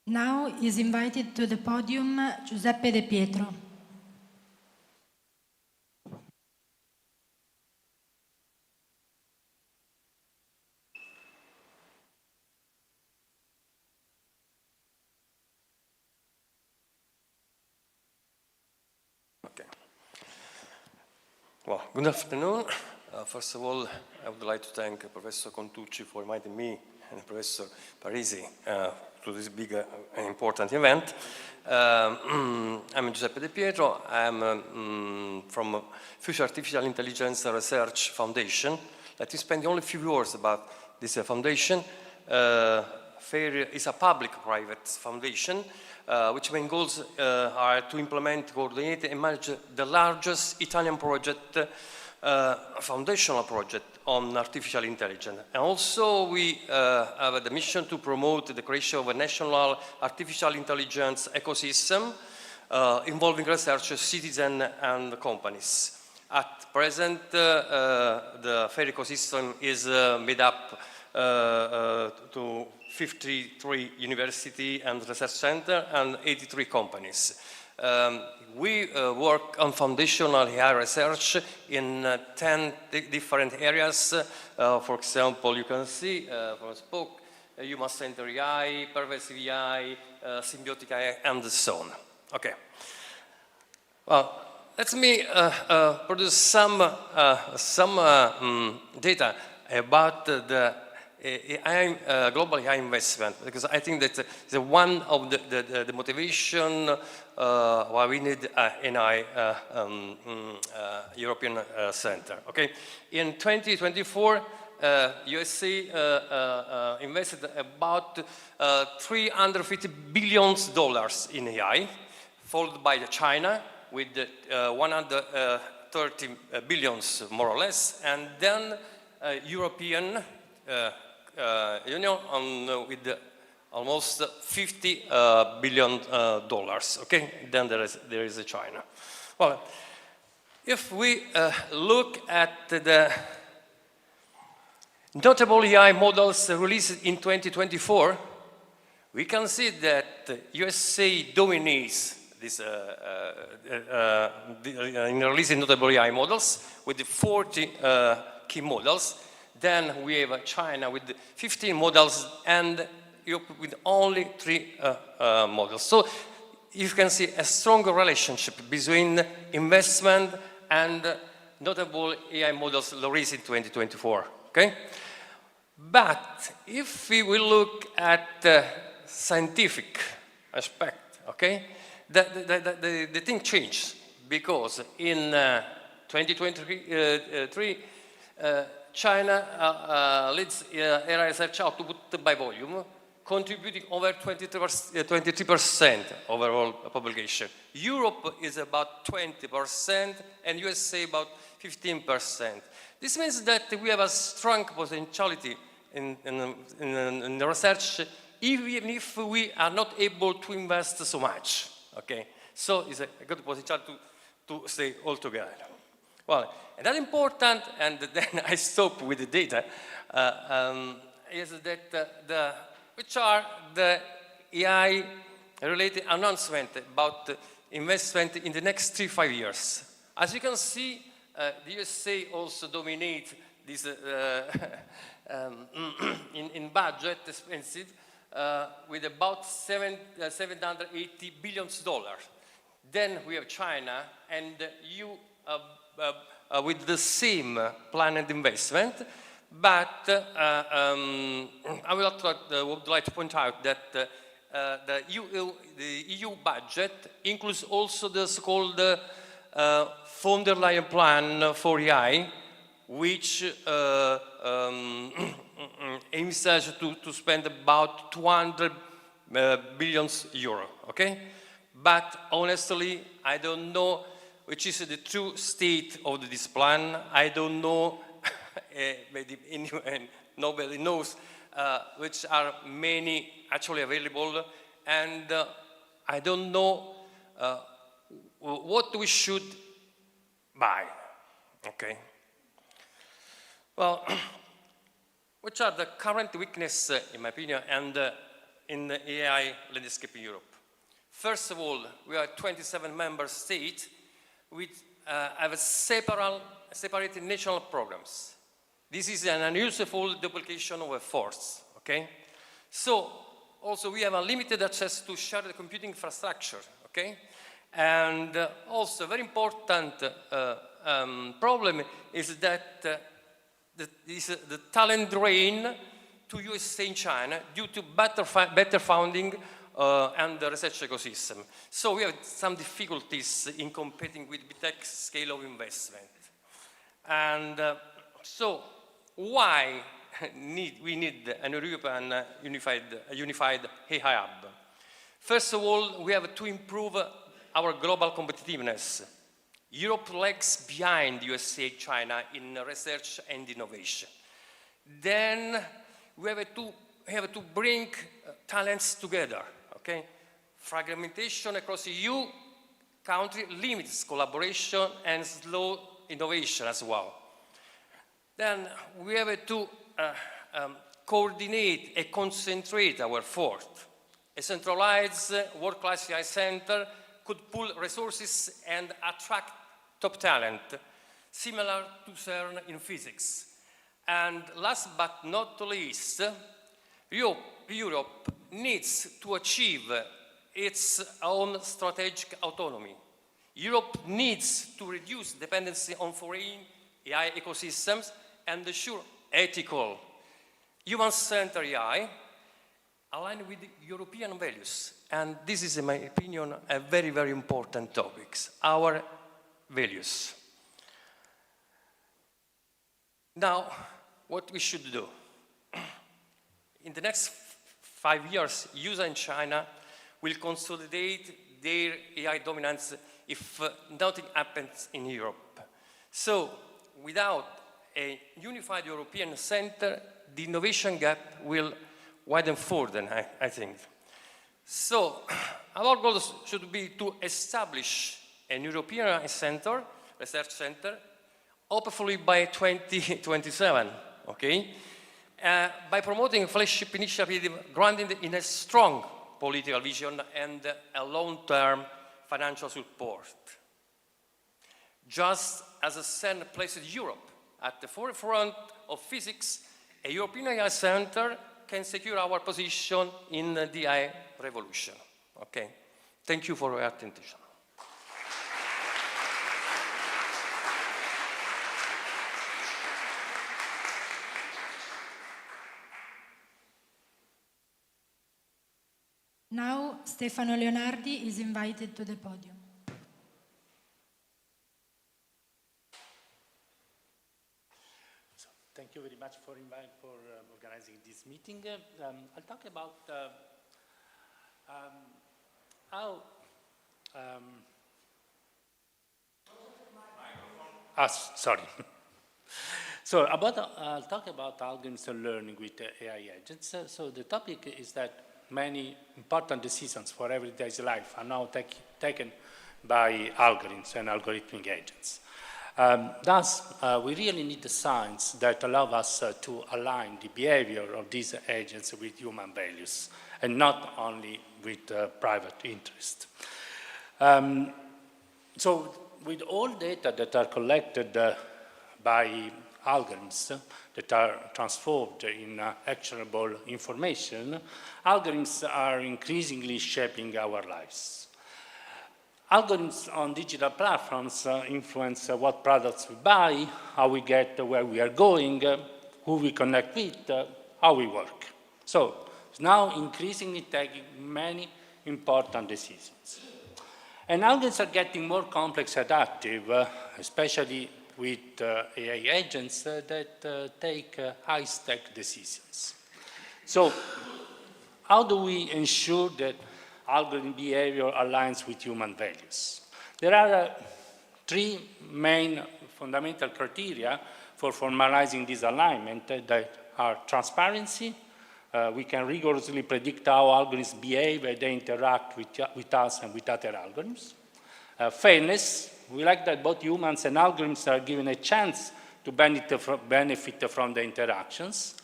Now is invited to the podium Giuseppe de Pietro. Okay. Well, good afternoon. First of all, I would like to thank Professor Contucci for inviting me and Professor Parisi to this big and important event. I'm Giuseppe De Pietro. I'm from Future Artificial Intelligence Research Foundation. Let me spend only a few words about this foundation. FAIR is a public-private foundation, which main goals are to implement, coordinate, and manage the largest Italian project, foundational project on artificial intelligence. And also we have the mission to promote the creation of a national artificial intelligence ecosystem involving researchers, citizens, and companies. At present, the FAIR ecosystem is made up to 53 university and research center and 83 companies. We work on foundational AI research in 10 different areas. For example, you can see from this book, you must enter AI, pervasive AI, symbiotic AI, and so on. Okay. Well, let me produce some data about the global AI investment, because I think that the one of the motivation why we need an AI European center. Okay, in 2024, USA invested about $350 billion in AI, followed by China with 130 billion more or less, and then European Union with almost $50 billion. Okay, then there is China. Well, if we look at the notable AI models released in 2024, we can see that USA dominates this in releasing notable AI models with the 40 key models. Then we have China with 15 models and Europe with only 3 models. So you can see a strong relationship between investment and notable AI models released in 2024. Okay? But if we will look at the scientific aspect, okay, the thing changed, because in 2023 China leads AI research output by volume, contributing over 23% overall publication. Europe is about 20% and USA about 15%. This means that we have a strong potentiality in research, even if we are not able to invest so much. Okay, so it's a good potential to stay all together. Well, another important, and then I stop with the data, is that which are the AI-related announcements about investment in the next 3-5 years. As you can see, the USA also dominates this in budget expensive with about $780 billion. Then we have China and EU with the same planned investment, but I would like to point out that the EU budget includes also the so-called von der Leyen plan for AI, which aims to spend about 200 billion euro, okay? But honestly, I don't know which is the true state of this plan. I don't know, maybe nobody knows, which are many actually available, and I don't know what we should buy, okay? Well, which are the current weaknesses, in my opinion, and in the AI landscape in Europe? First of all, we are 27 member states which have separated national programs. This is an unuseful duplication of efforts, okay? So, also we have a limited access to shared computing infrastructure, okay? And also, very important problem is that the talent drain to USA and China due to better funding and the research ecosystem. So we have some difficulties in competing with big-tech scale of investment. And so why we need an European unified AI hub? First of all, we have to improve our global competitiveness. Europe lags behind USA and China in research and innovation. Then we have to bring talents together, okay? Fragmentation across EU country limits collaboration and slow innovation as well. Then we have to coordinate and concentrate our effort. A centralized world-class AI center could pool resources and attract top talent, similar to CERN in physics. And last but not least, Europe needs to achieve its own strategic autonomy. Europe needs to reduce dependency on foreign AI ecosystems and ensure ethical, human-centered AI aligned with European values. And this is, in my opinion, a very, very important topic, our values. Now, what we should do? In the next 5 years, USA and China will consolidate their AI dominance if nothing happens in Europe. So, without a unified European center, the innovation gap will widen further, I think. So, our goal should be to establish a European center, research center, hopefully by 2027, okay? By promoting a flagship initiative grounded in a strong political vision and a long-term financial support. Just as a CERN places Europe at the forefront of physics, a European AI center can secure our position in the AI revolution. Okay? Thank you for your attention. Now, Stefano Leonardi is invited to the podium. So, thank you very much for organizing this meeting. I'll talk about how sorry. So I'll talk about algorithms and learning with AI agents. So the topic is that many important decisions for everyday life are now taken by algorithms and algorithmic agents. Thus, we really need the science that allow us to align the behavior of these agents with human values, and not only with private interest. So, with all data that are collected by algorithms that are transformed in actionable information, algorithms are increasingly shaping our lives. Algorithms on digital platforms influence what products we buy, how we get where we are going, who we connect with, how we work. So it's now increasingly taking many important decisions. And algorithms are getting more complex and active, especially with AI agents that take high-stake decisions. So how do we ensure that algorithm behavior aligns with human values? There are three main fundamental criteria for formalizing this alignment that are transparency. We can rigorously predict how algorithms behave and they interact with us and with other algorithms. Fairness. We like that both humans and algorithms are given a chance to benefit from the interactions.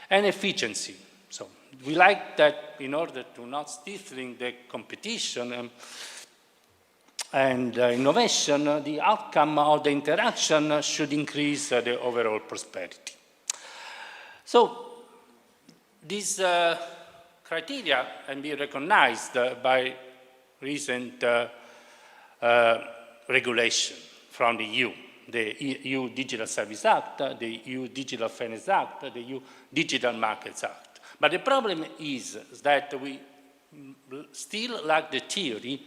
And efficiency. So we like that in order to not stifling the competition and innovation, the outcome of the interaction should increase the overall prosperity. So these criteria can be recognized by recent regulation from the EU, the EU Digital Services Act, the EU Digital Fairness Act, the EU Digital Markets Act. But the problem is that we still lack the theory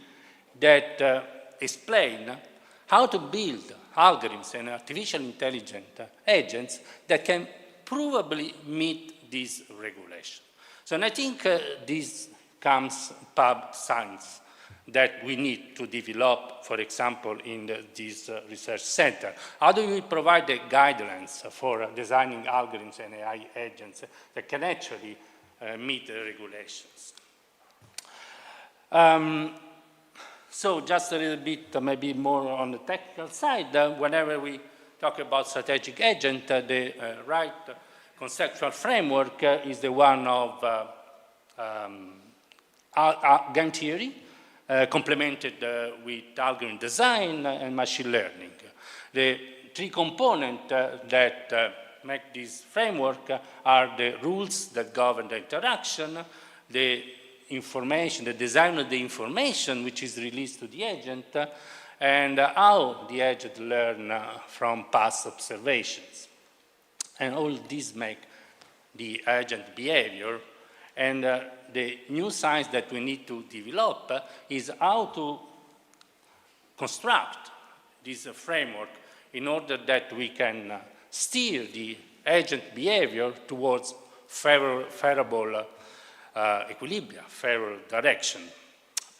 that explain how to build algorithms and artificial intelligence agents that can provably meet this regulation. So and I think this comes pub science that we need to develop, for example, in this research center. How do we provide the guidelines for designing algorithms and AI agents that can actually meet the regulations? So just a little bit, maybe more on the technical side, whenever we talk about strategic agent, the right conceptual framework is the one of game theory, complemented with algorithm design and machine learning. The three components that make this framework are the rules that govern the interaction, the information, the design of the information which is released to the agent, and how the agent learn from past observations. And all these make the agent behavior. And the new science that we need to develop is how to construct this framework in order that we can steer the agent behavior towards favorable equilibrium, favorable direction.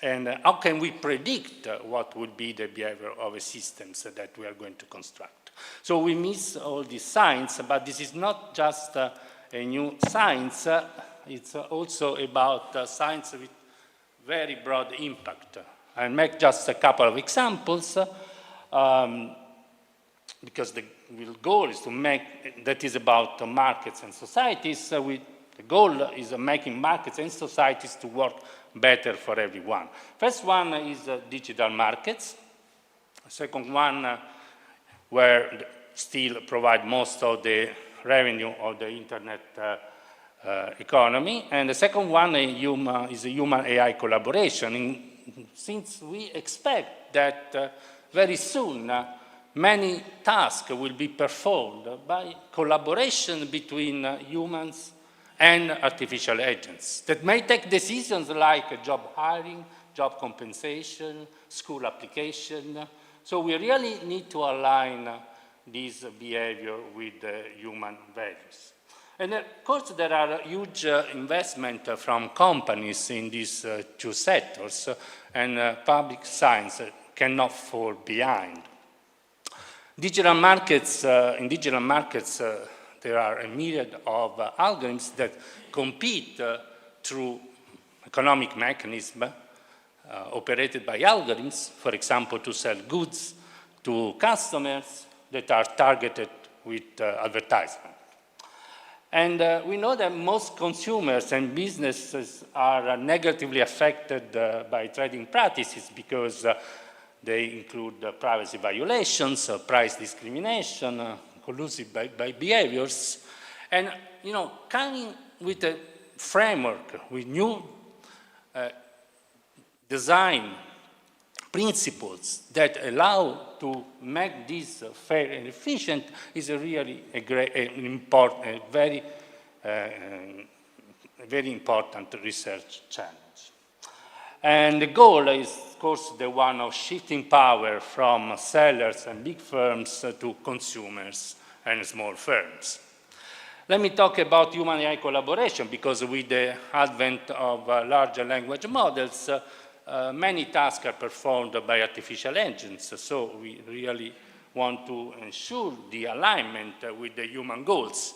And how can we predict what would be the behavior of a system that we are going to construct? So we miss all this science, but this is not just a new science, it's also about science with very broad impact. I'll make just a couple of examples, because the goal is to make, that is about markets and societies. The goal is making markets and societies to work better for everyone. First one is digital markets. Second one, where still provide most of the revenue of the internet economy. And the second one is human AI collaboration. Since we expect that very soon many tasks will be performed by collaboration between humans and artificial agents that may take decisions like job hiring, job compensation, school application. So we really need to align this behavior with human values. And of course, there are huge investment from companies in these two sectors, and public science cannot fall behind. Digital markets, in digital markets, there are a myriad of algorithms that compete through economic mechanisms operated by algorithms, for example, to sell goods to customers that are targeted with advertisement. And we know that most consumers and businesses are negatively affected by trading practices because they include privacy violations, price discrimination, collusive by behaviors. And, coming with a framework, with new design principles that allow to make this fair and efficient is really a very important research challenge. And the goal is, of course, the one of shifting power from sellers and big firms to consumers and small firms. Let me talk about human AI collaboration, because with the advent of larger language models, many tasks are performed by artificial agents, so we really want to ensure the alignment with the human goals.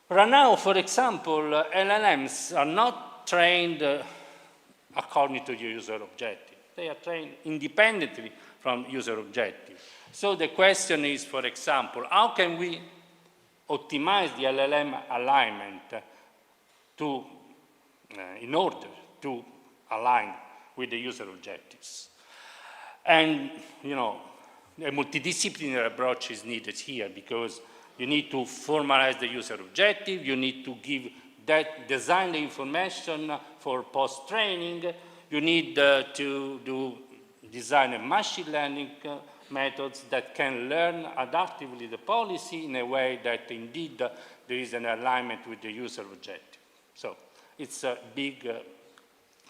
Right now, for example, LLMs are not trained according to the user objective. They are trained independently from user objective. So the question is, for example, how can we optimize the LLM alignment in order to align with the user objectives? And, a multidisciplinary approach is needed here, because you need to formalize the user objective, you need to design the information for post-training, you need to design a machine learning methods that can learn adaptively the policy in a way that indeed there is an alignment with the user objective. So it's a big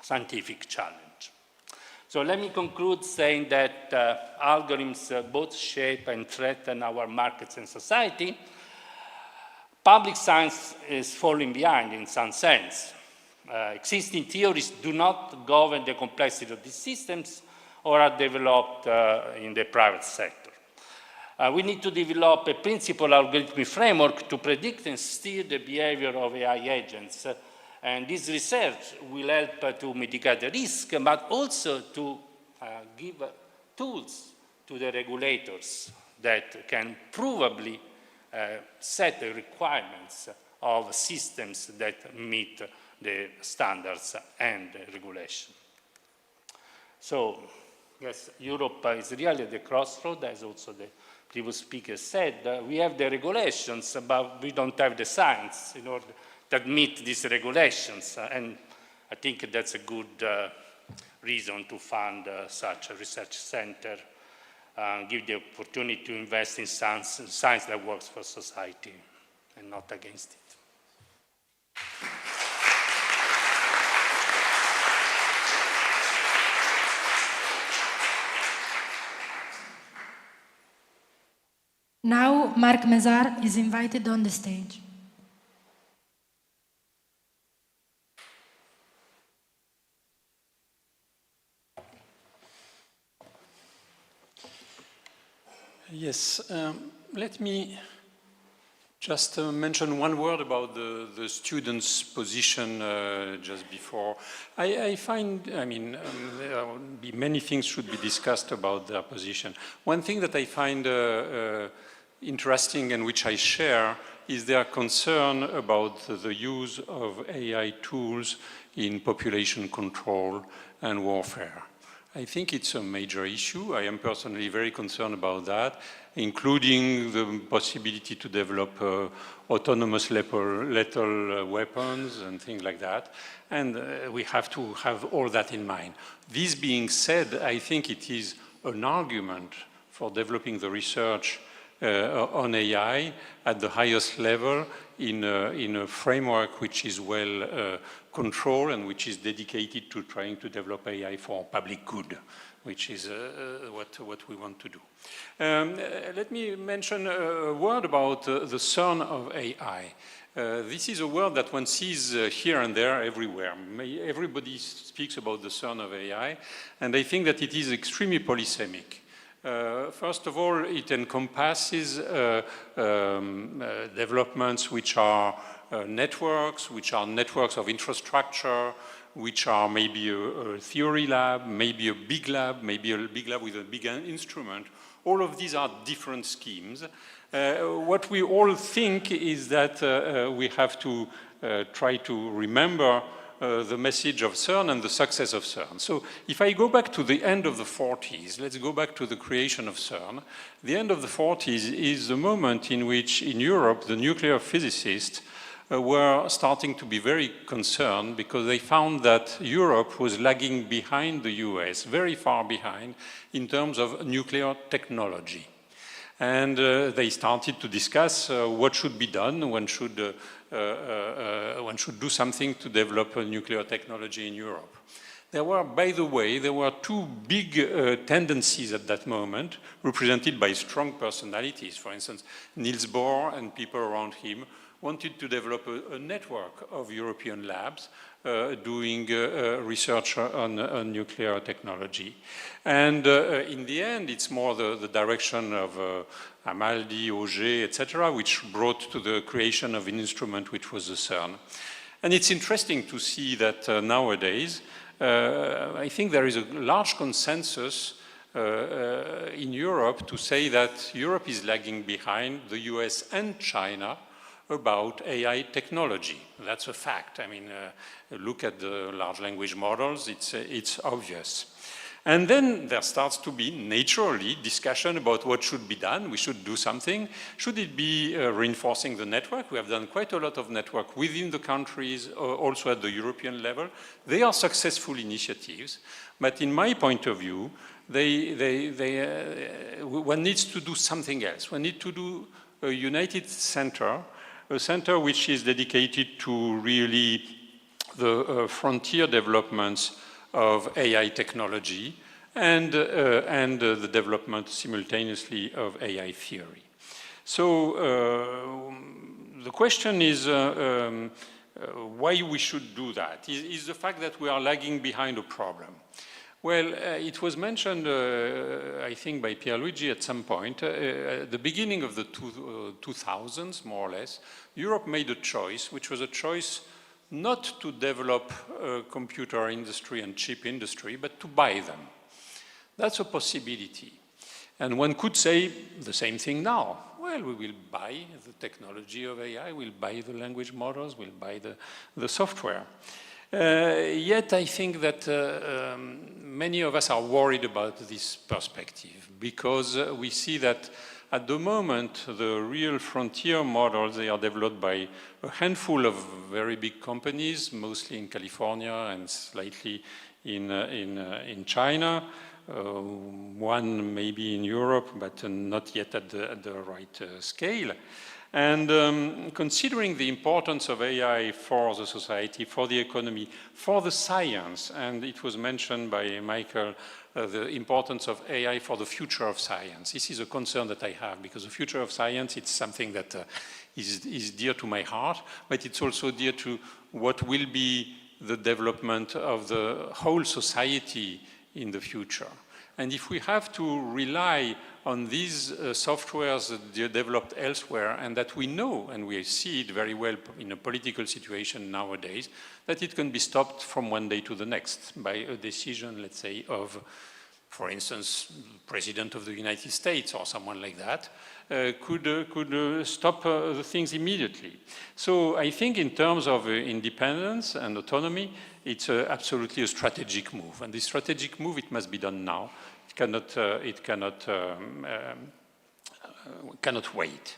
scientific challenge. So let me conclude saying that algorithms both shape and threaten our markets and society. Public science is falling behind in some sense. Existing theories do not govern the complexity of these systems or are developed in the private sector. We need to develop a principal algorithmic framework to predict and steer the behavior of AI agents. And this research will help to mitigate the risk, but also to give tools to the regulators that can provably set the requirements of systems that meet the standards and the regulation. So, yes, Europe is really at the crossroad, as also the previous speaker said, we have the regulations, but we don't have the science in order that meet these regulations. And I think that's a good reason to fund such a research center, give the opportunity to invest in science that works for society and not against it. Now, Marc Mézard is invited on the stage. Yes, let me just mention one word about the students' position just before. I find, I mean, there will be many things should be discussed about their position. One thing that I find interesting and which I share is their concern about the use of AI tools in population control and warfare. I think it's a major issue. I am personally very concerned about that, including the possibility to develop autonomous lethal weapons and things like that. And we have to have all that in mind. This being said, I think it is an argument for developing the research on AI at the highest level in a framework which is well controlled and which is dedicated to trying to develop AI for public good, which is what we want to do. Let me mention a word about the CERN of AI. This is a word that one sees here and there everywhere. Everybody speaks about the CERN of AI, and I think that it is extremely polysemic. First of all, it encompasses developments which are networks of infrastructure, which are maybe a theory lab, maybe a big lab with a big instrument. All of these are different schemes. What we all think is that we have to try to remember the message of CERN and the success of CERN. So if I go back to the end of the 40s, let's go back to the creation of CERN. The end of the 40s is the moment in which in Europe the nuclear physicists were starting to be very concerned because they found that Europe was lagging behind the US, very far behind in terms of nuclear technology. And they started to discuss what should be done. One should do something to develop a nuclear technology in Europe. There were, by the way, two big tendencies at that moment, represented by strong personalities. For instance, Niels Bohr and people around him wanted to develop a network of European labs doing research on nuclear technology. And in the end, it's more the direction of Amaldi, Auger, etc., which brought to the creation of an instrument which was the CERN. And it's interesting to see that nowadays, I think there is a large consensus in Europe to say that Europe is lagging behind the US and China about AI technology. That's a fact. I mean, look at the large language models, it's obvious. And then there starts to be, naturally, discussion about what should be done. We should do something. Should it be reinforcing the network? We have done quite a lot of network within the countries, also at the European level. They are successful initiatives, but in my point of view, one needs to do something else. One needs to do a united center, a center which is dedicated to really the frontier developments of AI technology and the development simultaneously of AI theory. So the question is why we should do that? Is the fact that we are lagging behind a problem? Well, it was mentioned, I think, by Pierluigi at some point. At the beginning of the 2000s, more or less, Europe made a choice, which was a choice not to develop a computer industry and chip industry, but to buy them. That's a possibility. And one could say the same thing now. Well, we will buy the technology of AI, we'll buy the language models, we'll buy the software. Yet I think that many of us are worried about this perspective because we see that at the moment, the real frontier models, they are developed by a handful of very big companies, mostly in California and slightly in China. One maybe in Europe, but not yet at the right scale. And considering the importance of AI for the society, for the economy, for the science, and it was mentioned by Michael, the importance of AI for the future of science. This is a concern that I have, because the future of science, it's something that is dear to my heart, but it's also dear to what will be the development of the whole society in the future. And if we have to rely on these softwares that are developed elsewhere, and that we know, and we see it very well in a political situation nowadays, that it can be stopped from one day to the next by a decision, let's say, of, for instance, the President of the United States or someone like that, could stop the things immediately. So I think in terms of independence and autonomy, it's absolutely a strategic move. And this strategic move, it must be done now. It cannot wait.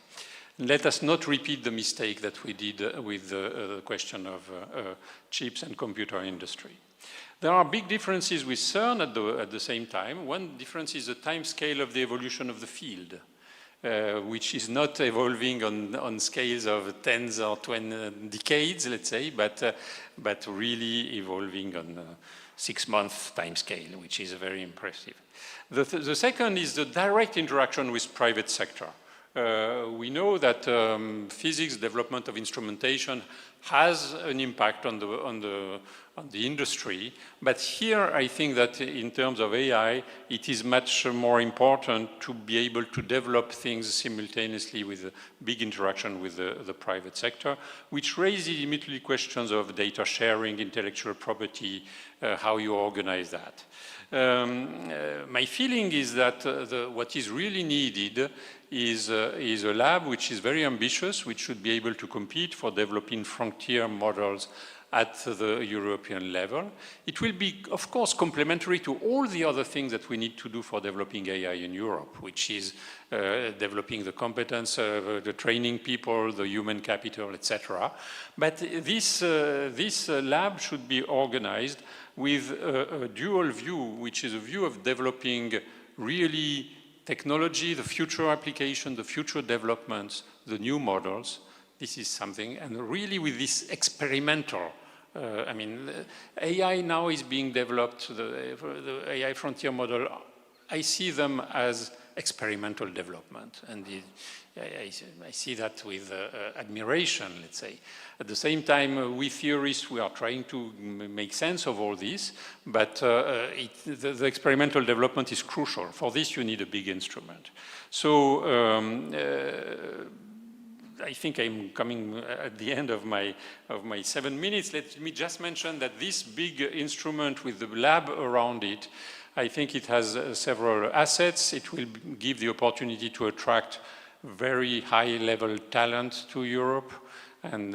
Let us not repeat the mistake that we did with the question of chips and computer industry. There are big differences with CERN at the same time. One difference is the time scale of the evolution of the field, which is not evolving on scales of tens or 20 decades, let's say, but really evolving on a 6-month time scale, which is very impressive. The second is the direct interaction with private sector. We know that physics development of instrumentation has an impact on the industry, but here I think that in terms of AI, it is much more important to be able to develop things simultaneously with a big interaction with the private sector, which raises immediately questions of data sharing, intellectual property, how you organize that. My feeling is that what is really needed is a lab which is very ambitious, which should be able to compete for developing frontier models at the European level. It will be, of course, complementary to all the other things that we need to do for developing AI in Europe, which is developing the competence, the training people, the human capital, etc. But this lab should be organized with a dual view, which is a view of developing really technology, the future application, the future developments, the new models. This is something, and really with this experimental, AI now is being developed, the AI frontier model, I see them as experimental development, and I see that with admiration, let's say. At the same time, we theorists, we are trying to make sense of all this, but the experimental development is crucial. For this, you need a big instrument. So I think I'm coming at the end of my 7 minutes. Let me just mention that this big instrument with the lab around it, I think it has several assets. It will give the opportunity to attract very high-level talent to Europe, and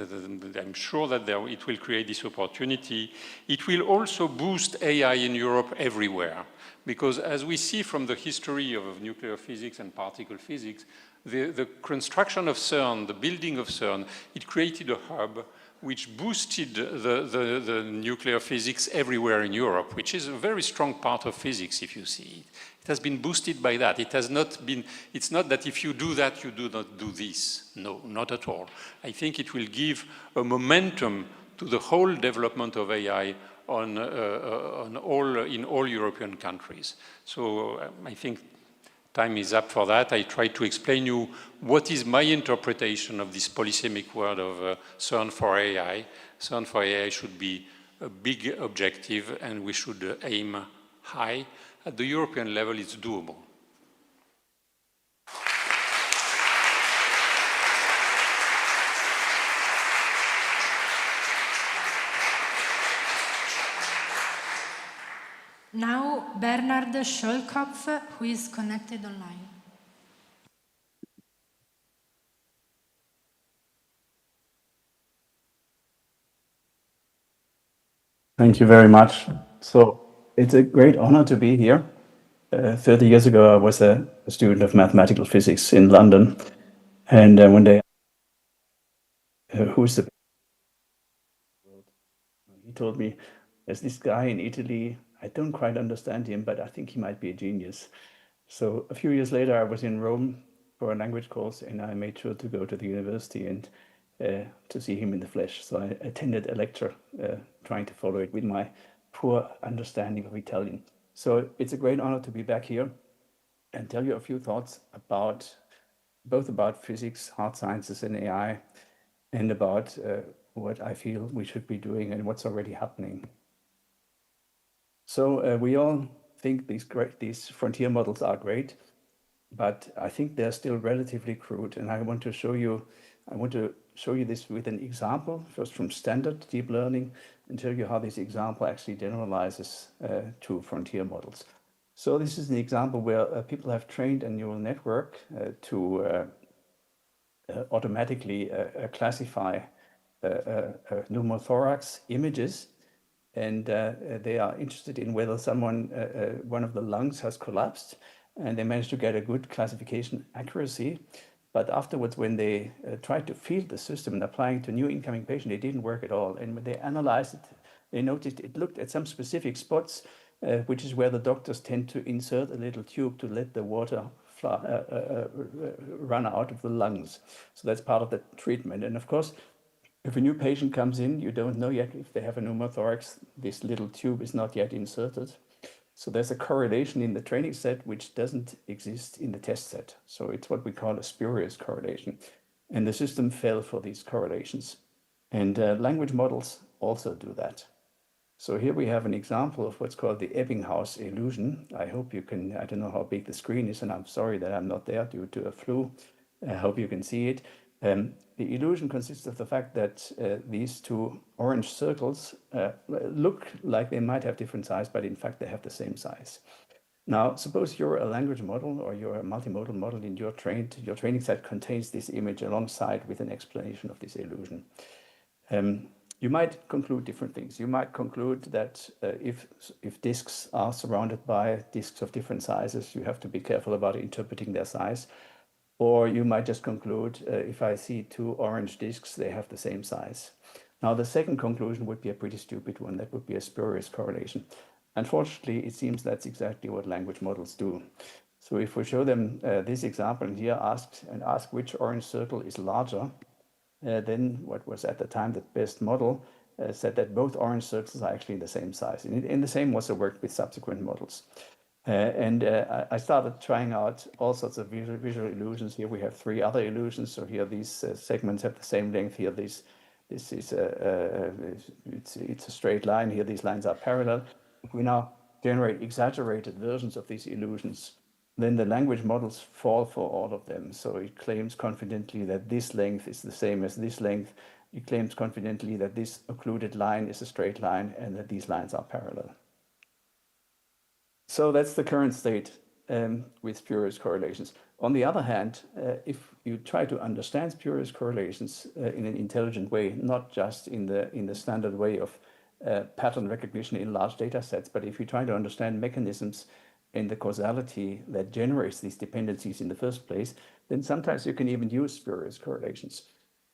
I'm sure that it will create this opportunity. It will also boost AI in Europe everywhere, because as we see from the history of nuclear physics and particle physics, the construction of CERN, the building of CERN, it created a hub which boosted the nuclear physics everywhere in Europe, which is a very strong part of physics, if you see it. It has been boosted by that. It has not been, it's not that if you do that, you do not do this. No, not at all. I think it will give a momentum to the whole development of AI in all European countries. So I think time is up for that. I tried to explain you what is my interpretation of this polysemic word of CERN for AI. CERN for AI should be a big objective, and we should aim high. At the European level, it's doable. Now, Bernhard Schölkopf, who is connected online. Thank you very much. So it's a great honor to be here. 30 years ago, I was a student of mathematical physics in London. And one day, who's the... He told me, there's this guy in Italy, I don't quite understand him, but I think he might be a genius. So a few years later, I was in Rome for a language course, and I made sure to go to the university and to see him in the flesh. So I attended a lecture trying to follow it with my poor understanding of Italian. So it's a great honor to be back here and tell you a few thoughts about both about physics, hard sciences, and AI, and about what I feel we should be doing and what's already happening. So we all think these frontier models are great, but I think they're still relatively crude. And I want to show you this with an example, first from standard deep learning, and tell you how this example actually generalizes to frontier models. So this is an example where people have trained a neural network to automatically classify pneumothorax images, and they are interested in whether one of the lungs has collapsed, and they managed to get a good classification accuracy. But afterwards, when they tried to field the system and applying to new incoming patient, it didn't work at all. And when they analyzed it, they noticed it looked at some specific spots, which is where the doctors tend to insert a little tube to let the water run out of the lungs. So that's part of the treatment. And of course, if a new patient comes in, you don't know yet if they have a pneumothorax. This little tube is not yet inserted. So there's a correlation in the training set which doesn't exist in the test set. So it's what we call a spurious correlation. And the system fell for these correlations. And language models also do that. So here we have an example of what's called the Ebbinghaus illusion. I hope you can, I don't know how big the screen is, and I'm sorry that I'm not there due to a flu. I hope you can see it. The illusion consists of the fact that these two orange circles look like they might have different size, but in fact they have the same size. Now, suppose you're a language model or you're a multimodal model in your training set contains this image alongside with an explanation of this illusion. You might conclude different things. You might conclude that if disks are surrounded by disks of different sizes, you have to be careful about interpreting their size. Or you might just conclude, if I see two orange disks, they have the same size. Now, the second conclusion would be a pretty stupid one. That would be a spurious correlation. Unfortunately, it seems that's exactly what language models do. So if we show them this example here, ask which orange circle is larger, then what was at the time the best model said that both orange circles are actually the same size. And the same also worked with subsequent models. I started trying out all sorts of visual illusions. Here we have three other illusions. So here these segments have the same length. Here this is it's a straight line. Here these lines are parallel. If we now generate exaggerated versions of these illusions, then the language models fall for all of them. So it claims confidently that this length is the same as this length. It claims confidently that this occluded line is a straight line and that these lines are parallel. So that's the current state with spurious correlations. On the other hand, if you try to understand spurious correlations in an intelligent way, not just in the standard way of pattern recognition in large data sets, but if you try to understand mechanisms in the causality that generates these dependencies in the first place, then sometimes you can even use spurious correlations.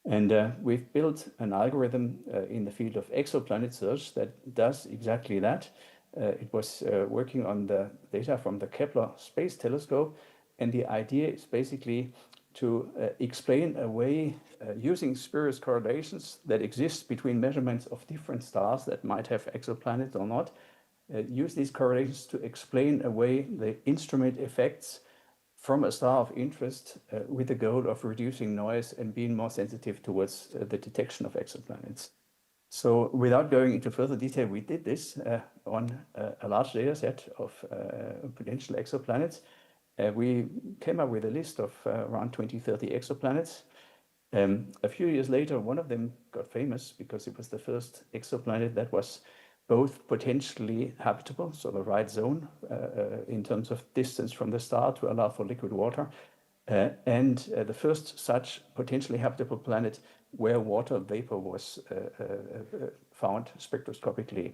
And we've built an algorithm in the field of exoplanet search that does exactly that. It was working on the data from the Kepler Space Telescope, and the idea is basically to explain away using spurious correlations that exist between measurements of different stars that might have exoplanets or not, use these correlations to explain away the instrument effects from a star of interest with the goal of reducing noise and being more sensitive towards the detection of exoplanets. So without going into further detail, we did this on a large data set of potential exoplanets. We came up with a list of around 20, 30 exoplanets. A few years later, one of them got famous because it was the first exoplanet that was both potentially habitable, so the right zone in terms of distance from the star to allow for liquid water, and the first such potentially habitable planet where water vapor was found spectroscopically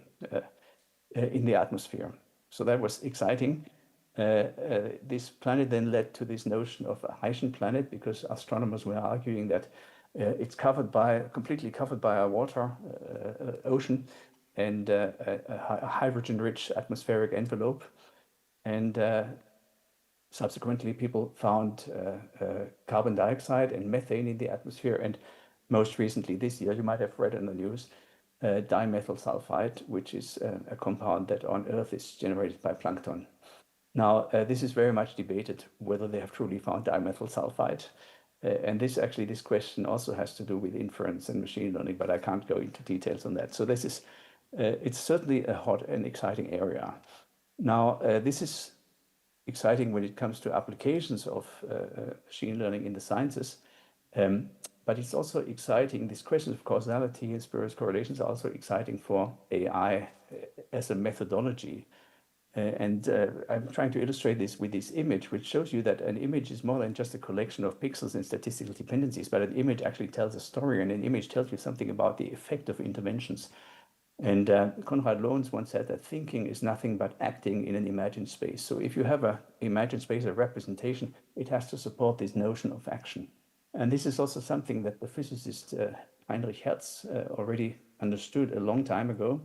in the atmosphere. So that was exciting. This planet then led to this notion of a Haitian planet, because astronomers were arguing that it's completely covered by a water ocean and a hydrogen-rich atmospheric envelope. And subsequently, people found carbon dioxide and methane in the atmosphere. And most recently this year, you might have read in the news, dimethyl sulfide, which is a compound that on Earth is generated by plankton. Now, this is very much debated whether they have truly found dimethyl sulfide. And this question also has to do with inference and machine learning, but I can't go into details on that. So this is, it's certainly a hot and exciting area. Now, this is exciting when it comes to applications of machine learning in the sciences. But it's also exciting, this question of causality and spurious correlations are also exciting for AI as a methodology. I'm trying to illustrate this with this image, which shows you that an image is more than just a collection of pixels and statistical dependencies, but an image actually tells a story, and an image tells you something about the effect of interventions. And Konrad Lorenz once said that thinking is nothing but acting in an imagined space. So if you have an imagined space, a representation, it has to support this notion of action. And this is also something that the physicist Heinrich Hertz already understood a long time ago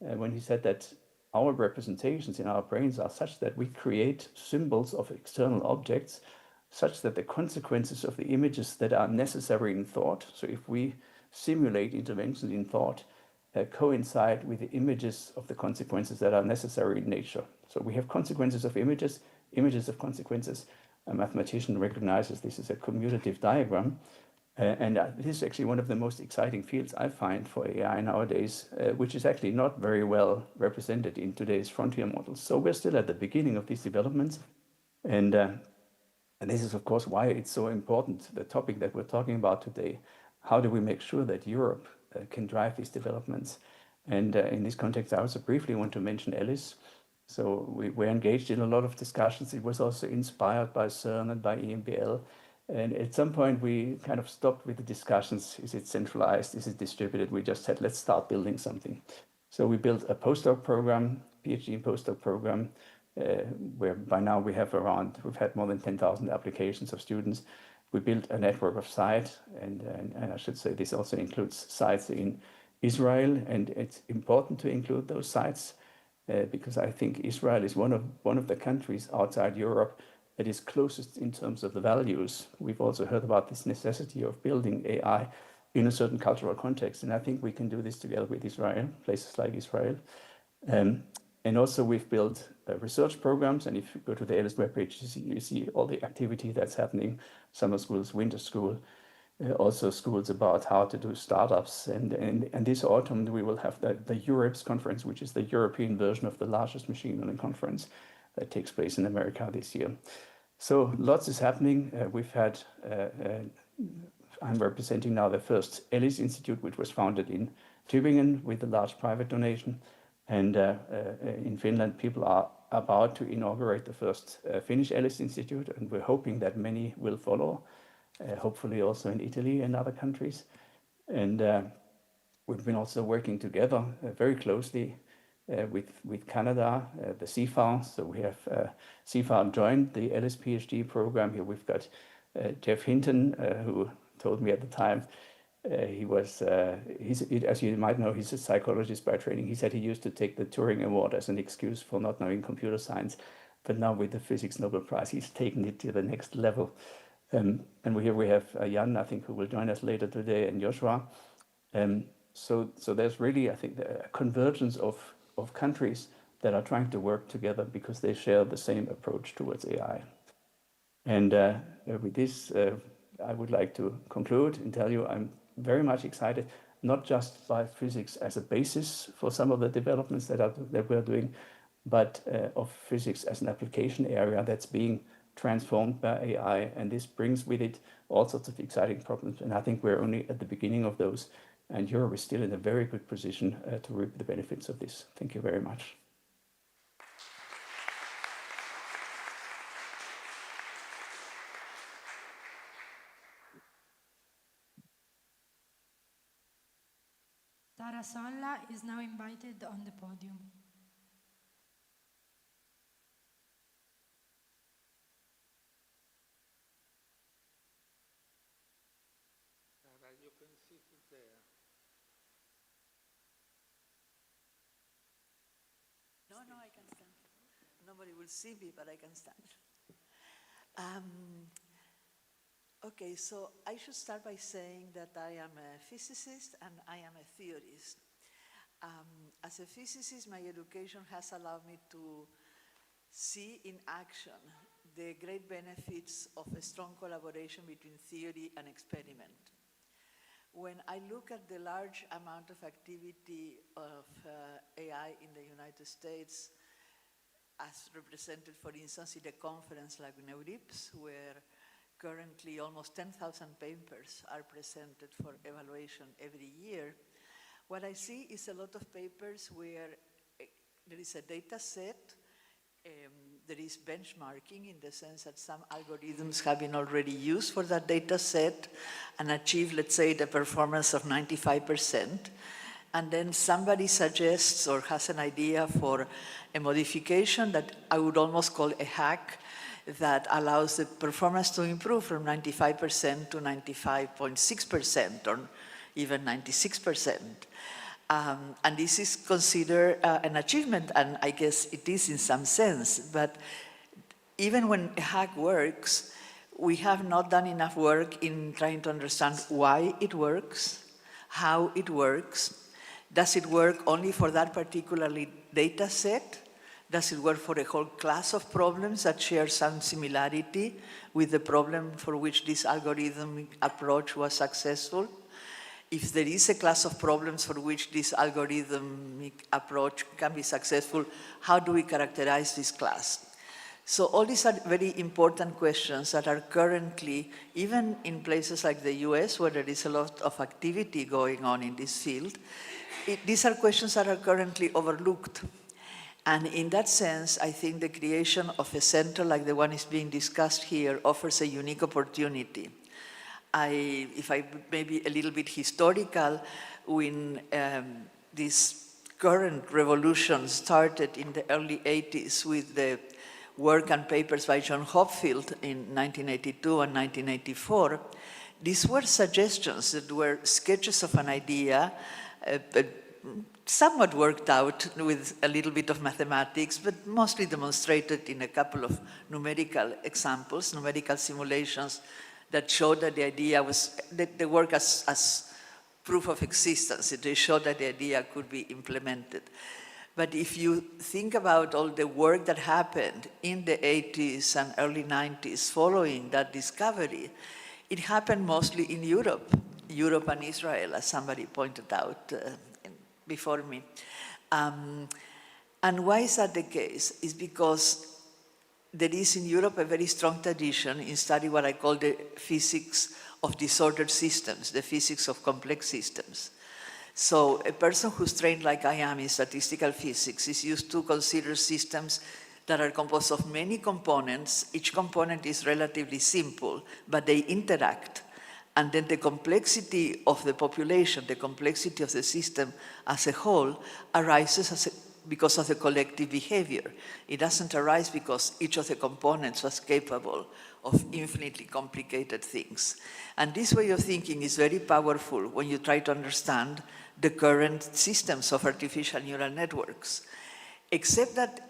when he said that our representations in our brains are such that we create symbols of external objects such that the consequences of the images that are necessary in thought, so if we simulate interventions in thought, coincide with the images of the consequences that are necessary in nature. So we have consequences of images, images of consequences. A mathematician recognizes this as a commutative diagram. And this is actually one of the most exciting fields I find for AI nowadays, which is actually not very well represented in today's frontier models. So we're still at the beginning of these developments. And this is, of course, why it's so important, the topic that we're talking about today. How do we make sure that Europe can drive these developments? And in this context, I also briefly want to mention ELIS. So we're engaged in a lot of discussions. It was also inspired by CERN and by EMBL. And at some point, we kind of stopped with the discussions. Is it centralized? Is it distributed? We just said, let's start building something. So we built a postdoc program, PhD and postdoc program, where by now we've had more than 10,000 applications of students. We built a network of sites, and I should say this also includes sites in Israel, and it's important to include those sites because I think Israel is one of the countries outside Europe that is closest in terms of the values. We've also heard about this necessity of building AI in a certain cultural context, and I think we can do this together with Israel, places like Israel. And also we've built research programs, and if you go to the ELIS webpage, you see all the activity that's happening, summer schools, winter school, also schools about how to do startups. And this autumn, we will have the EUREPS conference, which is the European version of the largest machine learning conference that takes place in America this year. So lots is happening. We've had, I'm representing now the first ELIS Institute, which was founded in Tübingen with a large private donation. And in Finland, people are about to inaugurate the first Finnish ELIS Institute, and we're hoping that many will follow, hopefully also in Italy and other countries. And we've been also working together very closely with Canada, the CFAR. So we have CFAR joined the ELIS PhD program. Here we've got Jeff Hinton, who told me at the time, as you might know, he's a psychologist by training. He said he used to take the Turing Award as an excuse for not knowing computer science. But now with the Physics Nobel Prize, he's taken it to the next level. And here we have Jan, I think, who will join us later today, and Joshua. So there's really, I think, a convergence of countries that are trying to work together because they share the same approach towards AI. And with this, I would like to conclude and tell you I'm very much excited, not just by physics as a basis for some of the developments that we're doing, but of physics as an application area that's being transformed by AI. And this brings with it all sorts of exciting problems. And I think we're only at the beginning of those. And Europe is still in a very good position to reap the benefits of this. Thank you very much. Sara Solla is now invited on the podium. Nobody will see me, but I can stand. Okay, so I should start by saying that I am a physicist and I am a theorist. As a physicist, my education has allowed me to see in action the great benefits of a strong collaboration between theory and experiment. When I look at the large amount of activity of AI in the United States, as represented, for instance, in a conference like NeurIPS, where currently almost 10,000 papers are presented for evaluation every year, what I see is a lot of papers where there is a data set, there is benchmarking in the sense that some algorithms have been already used for that data set and achieve, let's say, the performance of 95%. And then somebody suggests or has an idea for a modification that I would almost call a hack that allows the performance to improve from 95% to 95.6% or even 96%. And this is considered an achievement, and I guess it is in some sense. But even when a hack works, we have not done enough work in trying to understand why it works, how it works. Does it work only for that particular data set? Does it work for a whole class of problems that share some similarity with the problem for which this algorithmic approach was successful? If there is a class of problems for which this algorithmic approach can be successful, how do we characterize this class? So all these are very important questions that are currently, even in places like the US, where there is a lot of activity going on in this field, these are questions that are currently overlooked. And in that sense, I think the creation of a center like the one is being discussed here offers a unique opportunity. If I may be a little bit historical, when this current revolution started in the early 80s with the work and papers by John Hopfield in 1982 and 1984, these were suggestions that were sketches of an idea, somewhat worked out with a little bit of mathematics, but mostly demonstrated in a couple of numerical examples, numerical simulations that showed that the idea was, that they work as proof of existence. They showed that the idea could be implemented. But if you think about all the work that happened in the 80s and early 90s following that discovery, it happened mostly in Europe and Israel, as somebody pointed out before me. And why is that the case? It's because there is in Europe a very strong tradition in studying what I call the physics of disordered systems, the physics of complex systems. So a person who's trained like I am in statistical physics is used to consider systems that are composed of many components. Each component is relatively simple, but they interact. And then the complexity of the population, the complexity of the system as a whole arises because of the collective behavior. It doesn't arise because each of the components was capable of infinitely complicated things. And this way of thinking is very powerful when you try to understand the current systems of artificial neural networks. Except that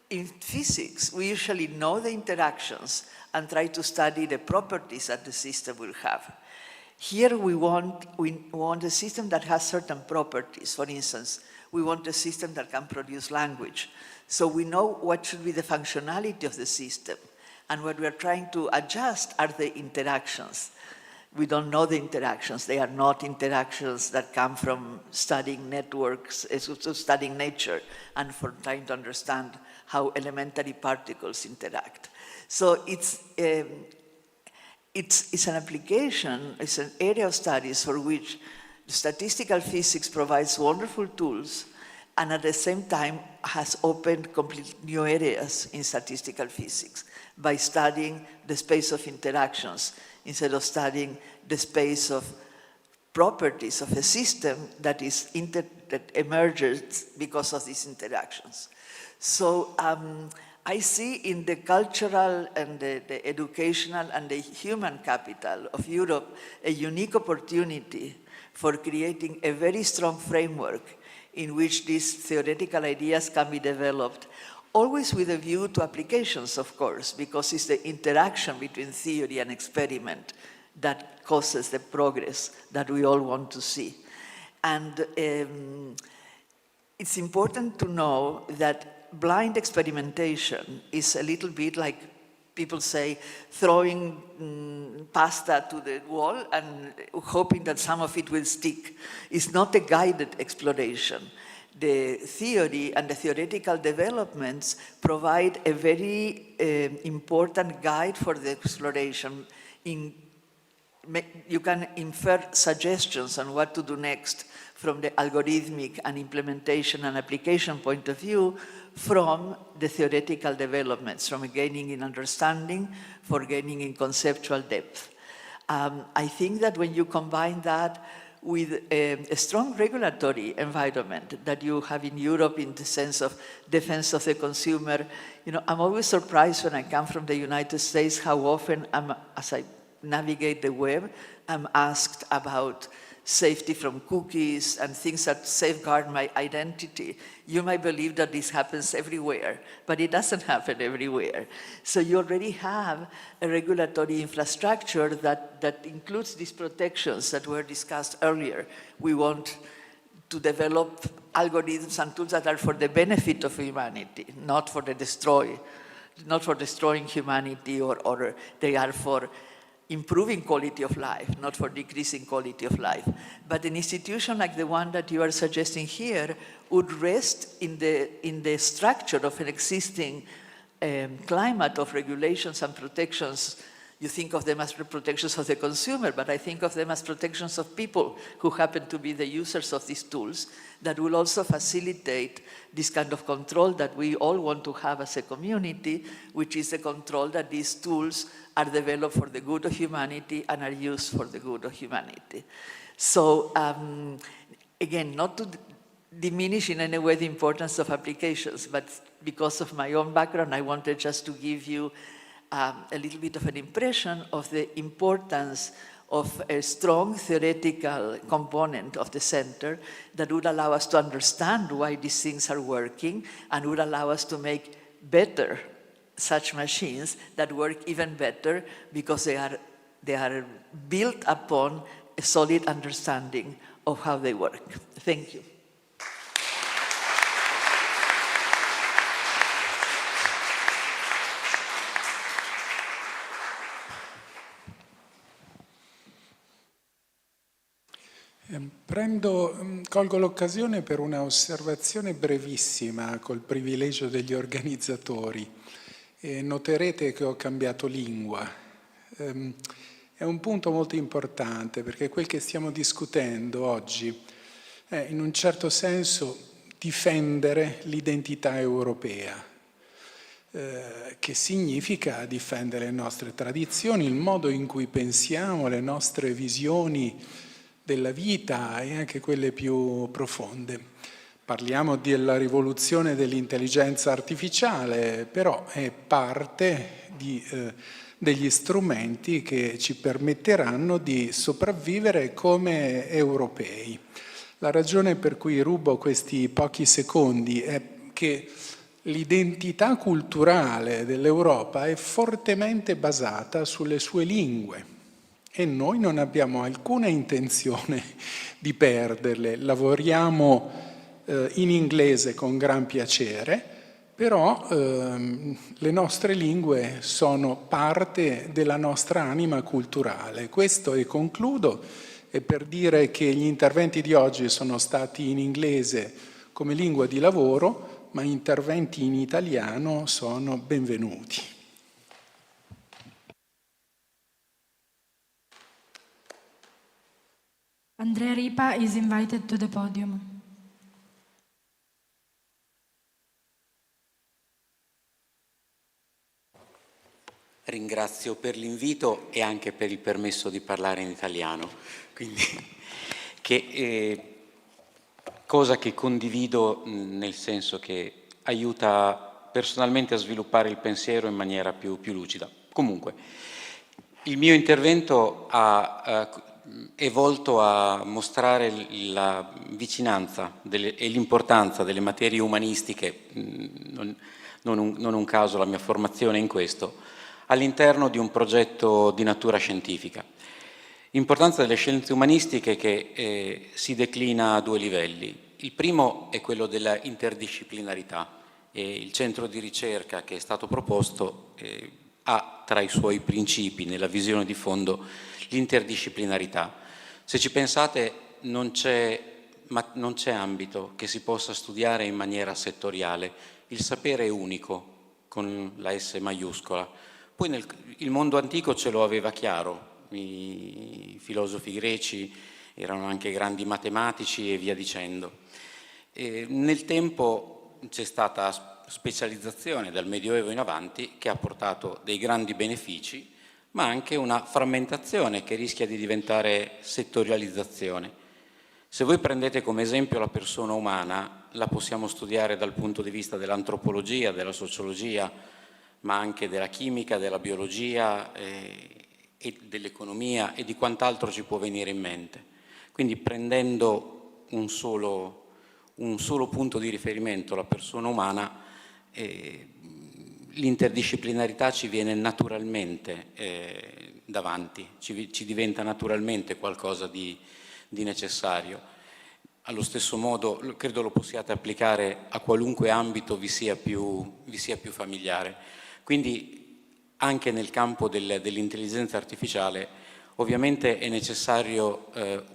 in physics, we usually know the interactions and try to study the properties that the system will have. Here we want a system that has certain properties. For instance, we want a system that can produce language. So we know what should be the functionality of the system. And what we are trying to adjust are the interactions. We don't know the interactions. They are not interactions that come from studying networks, studying nature, and from trying to understand how elementary particles interact. So it's an application, it's an area of studies for which statistical physics provides wonderful tools and at the same time has opened completely new areas in statistical physics by studying the space of interactions instead of studying the space of properties of a system that emerges because of these interactions. So I see in the cultural and the educational and the human capital of Europe a unique opportunity for creating a very strong framework in which these theoretical ideas can be developed always with a view to applications, of course, because it's the interaction between theory and experiment that causes the progress that we all want to see. And it's important to know that blind experimentation is a little bit like people say throwing pasta to the wall and hoping that some of it will stick. It's not a guided exploration. The theory and the theoretical developments provide a very important guide for the exploration. You can infer suggestions on what to do next from the algorithmic and implementation and application point of view from the theoretical developments, from gaining in understanding, for gaining in conceptual depth. I think that when you combine that with a strong regulatory environment that you have in Europe in the sense of defense of the consumer, I'm always surprised when I come from the United States how often as I navigate the web, I'm asked about safety from cookies and things that safeguard my identity. You might believe that this happens everywhere, but it doesn't happen everywhere. So you already have a regulatory infrastructure that includes these protections that were discussed earlier. We want to develop algorithms and tools that are for the benefit of humanity, not for destroying humanity, or they are for improving quality of life, not for decreasing quality of life. But an institution like the one that you are suggesting here would rest in the structure of an existing climate of regulations and protections. You think of them as protections of the consumer, but I think of them as protections of people who happen to be the users of these tools that will also facilitate this kind of control that we all want to have as a community, which is the control that these tools are developed for the good of humanity and are used for the good of humanity. So again, not to diminish in any way the importance of applications, but because of my own background, I wanted just to give you a little bit of an impression of the importance of a strong theoretical component of the center that would allow us to understand why these things are working and would allow us to make better such machines that work even better because they are built upon a solid understanding of how they work. Thank you. Colgo l'occasione per una osservazione brevissima col privilegio degli organizzatori. Noterete che ho cambiato lingua. È un punto molto importante perché quel che stiamo discutendo oggi è in un certo senso difendere l'identità europea, che significa difendere le nostre tradizioni, il modo in cui pensiamo, le nostre visioni della vita e anche quelle più profonde. Parliamo della rivoluzione dell'intelligenza artificiale, però è parte degli strumenti che ci permetteranno di sopravvivere come europei. La ragione per cui rubo questi pochi secondi è che l'identità culturale dell'Europa è fortemente basata sulle sue lingue. E noi non abbiamo alcuna intenzione di perderle. Lavoriamo in inglese con gran piacere, però le nostre lingue sono parte della nostra anima culturale. Questo, e concludo, è per dire che gli interventi di oggi sono stati in inglese come lingua di lavoro, ma interventi in italiano sono benvenuti. Andrea Ripa is invited to the podium. Ringrazio per l'invito e anche per il permesso di parlare in italiano, quindi, cosa che condivido nel senso che aiuta personalmente a sviluppare il pensiero in maniera più lucida. Comunque, il mio intervento è volto a mostrare la vicinanza e l'importanza delle materie umanistiche, non un caso la mia formazione in questo, all'interno di un progetto di natura scientifica. L'importanza delle scienze umanistiche che si declina a due livelli. Il primo è quello della interdisciplinarità. Il centro di ricerca che è stato proposto ha tra i suoi principi, nella visione di fondo, l'interdisciplinarità. Se ci pensate, non c'è ambito che si possa studiare in maniera settoriale. Il sapere è unico, con la S maiuscola. Poi il mondo antico ce lo aveva chiaro. I filosofi greci erano anche grandi matematici e via dicendo. Nel tempo c'è stata specializzazione dal Medioevo in avanti che ha portato dei grandi benefici, ma anche una frammentazione che rischia di diventare settorializzazione. Se voi prendete come esempio la persona umana, la possiamo studiare dal punto di vista dell'antropologia, della sociologia, ma anche della chimica, della biologia e dell'economia e di quant'altro ci può venire in mente. Quindi prendendo un solo punto di riferimento, la persona umana, l'interdisciplinarità ci viene naturalmente davanti, ci diventa naturalmente qualcosa di necessario. Allo stesso modo credo lo possiate applicare a qualunque ambito vi sia più familiare. Quindi anche nel campo dell'intelligenza artificiale ovviamente è necessario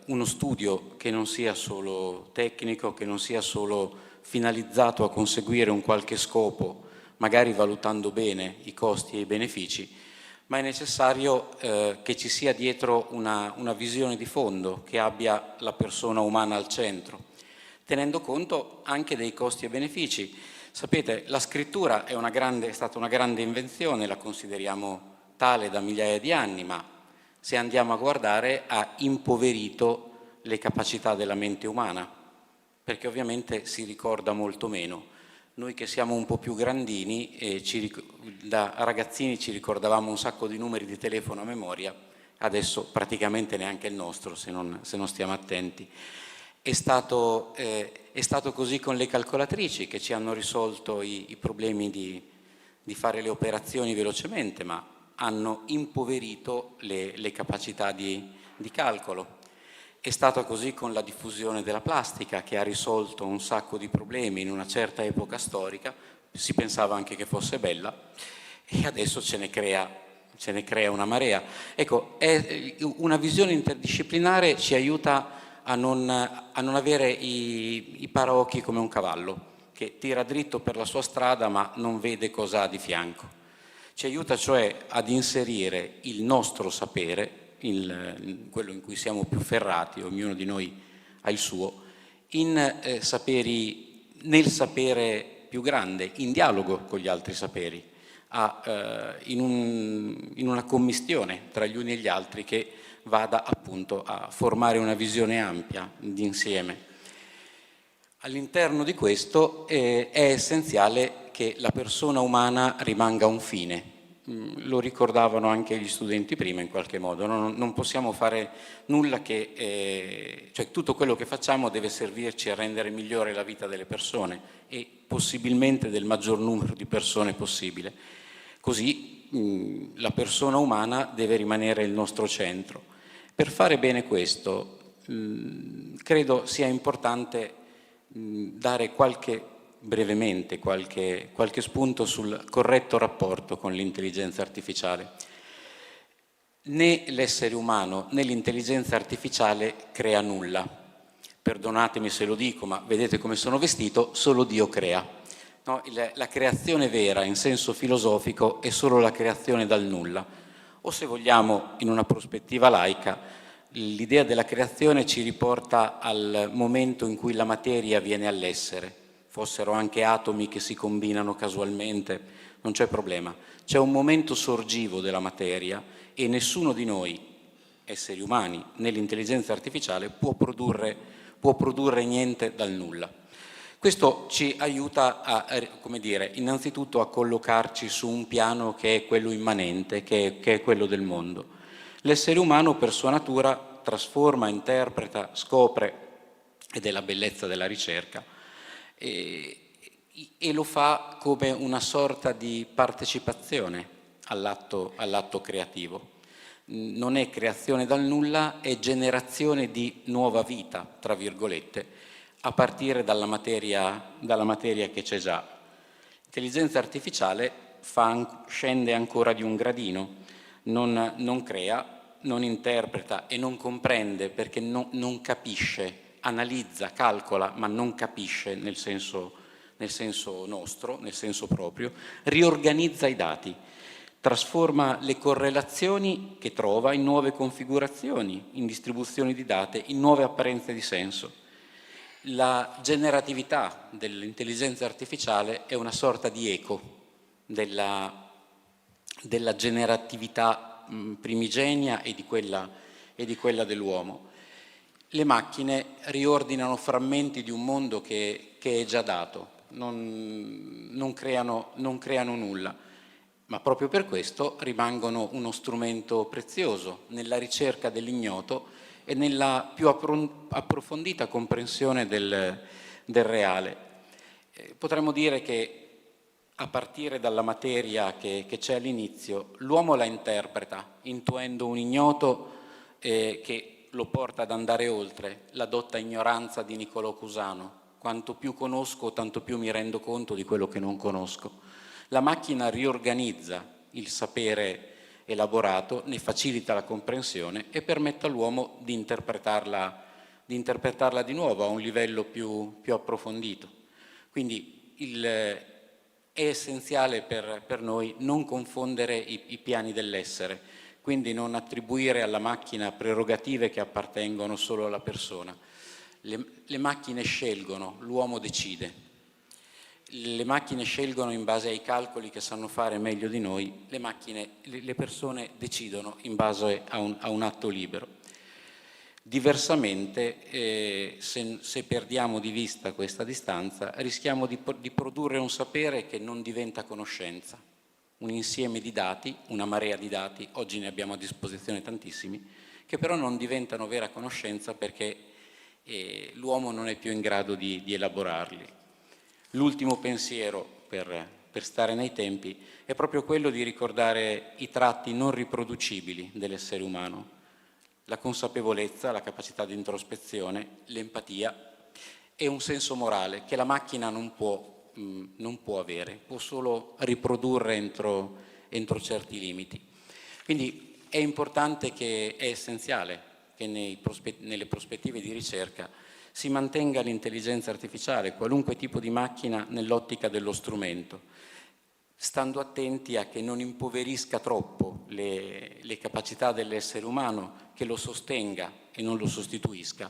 uno studio che non sia solo tecnico, che non sia solo finalizzato a conseguire un qualche scopo, magari valutando bene i costi e i benefici, ma è necessario che ci sia dietro una visione di fondo, che abbia la persona umana al centro, tenendo conto anche dei costi e benefici. Sapete, la scrittura è stata una grande invenzione, la consideriamo tale da migliaia di anni, ma se andiamo a guardare ha impoverito le capacità della mente umana, perché ovviamente si ricorda molto meno. Noi che siamo un po' più grandini, da ragazzini ci ricordavamo un sacco di numeri di telefono a memoria, adesso praticamente neanche il nostro, se non stiamo attenti. È stato così con le calcolatrici che ci hanno risolto i problemi di fare le operazioni velocemente, ma hanno impoverito le capacità di calcolo. È stato così con la diffusione della plastica, che ha risolto un sacco di problemi in una certa epoca storica, si pensava anche che fosse bella, e adesso ce ne crea una marea. Ecco, una visione interdisciplinare ci aiuta a non avere i paraocchi come un cavallo, che tira dritto per la sua strada ma non vede cosa ha di fianco. Ci aiuta cioè ad inserire il nostro sapere, quello in cui siamo più ferrati, ognuno di noi ha il suo, nel sapere più grande, in dialogo con gli altri saperi, in una commistione tra gli uni e gli altri che vada appunto a formare una visione ampia d'insieme. All'interno di questo è essenziale che la persona umana rimanga un fine. Lo ricordavano anche gli studenti prima in qualche modo, non possiamo fare nulla cioè tutto quello che facciamo deve servirci a rendere migliore la vita delle persone e possibilmente del maggior numero di persone possibile. Così la persona umana deve rimanere il nostro centro. Per fare bene questo, credo sia importante dare brevemente qualche spunto sul corretto rapporto con l'intelligenza artificiale. Né l'essere umano né l'intelligenza artificiale crea nulla. Perdonatemi se lo dico, ma vedete come sono vestito, solo Dio crea. No, la creazione vera in senso filosofico è solo la creazione dal nulla. O se vogliamo, in una prospettiva laica, l'idea della creazione ci riporta al momento in cui la materia viene all'essere. Fossero anche atomi che si combinano casualmente, non c'è problema. C'è un momento sorgivo della materia e nessuno di noi, esseri umani, né l'intelligenza artificiale, può produrre niente dal nulla. Questo ci aiuta innanzitutto a collocarci su un piano che è quello immanente, che è quello del mondo. L'essere umano per sua natura trasforma, interpreta, scopre, ed è la bellezza della ricerca, e lo fa come una sorta di partecipazione all'atto creativo. Non è creazione dal nulla, è generazione di nuova vita, tra virgolette, a partire dalla materia che c'è già. L'intelligenza artificiale scende ancora di un gradino, non crea, non interpreta e non comprende perché non capisce, analizza, calcola, ma non capisce nel senso nostro, nel senso proprio, riorganizza i dati, trasforma le correlazioni che trova in nuove configurazioni, in distribuzioni di dati, in nuove apparenze di senso. La generatività dell'intelligenza artificiale è una sorta di eco della generatività primigenia e di quella dell'uomo. Le macchine riordinano frammenti di un mondo che è già dato, non creano nulla, ma proprio per questo rimangono uno strumento prezioso nella ricerca dell'ignoto e nella più approfondita comprensione del reale. Potremmo dire che a partire dalla materia che c'è all'inizio, l'uomo la interpreta, intuendo un ignoto che lo porta ad andare oltre, la dotta ignoranza di Niccolò Cusano. Quanto più conosco, tanto più mi rendo conto di quello che non conosco. La macchina riorganizza il sapere elaborato, ne facilita la comprensione e permette all'uomo di interpretarla di nuovo a un livello più approfondito. Quindi è essenziale per noi non confondere i piani dell'essere, quindi non attribuire alla macchina prerogative che appartengono solo alla persona. Le macchine scelgono, l'uomo decide. Le macchine scelgono in base ai calcoli che sanno fare meglio di noi, le persone decidono in base a un atto libero. Diversamente, se perdiamo di vista questa distanza, rischiamo di produrre un sapere che non diventa conoscenza, un insieme di dati, una marea di dati, oggi ne abbiamo a disposizione tantissimi, che però non diventano vera conoscenza perché l'uomo non è più in grado di elaborarli. L'ultimo pensiero, per stare nei tempi, è proprio quello di ricordare i tratti non riproducibili dell'essere umano, la consapevolezza, la capacità di introspezione, l'empatia e un senso morale che la macchina non può avere, può solo riprodurre entro certi limiti. Quindi è importante è essenziale che nelle prospettive di ricerca si mantenga l'intelligenza artificiale, qualunque tipo di macchina, nell'ottica dello strumento, stando attenti a che non impoverisca troppo le capacità dell'essere umano, che lo sostenga e non lo sostituisca,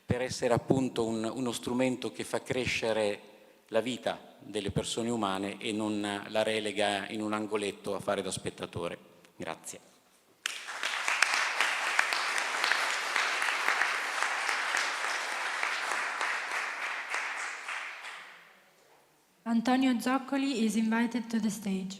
per essere appunto uno strumento che fa crescere la vita delle persone umane e non la relega in un angoletto a fare da spettatore. Grazie. Antonio Zoccoli is invited to the stage.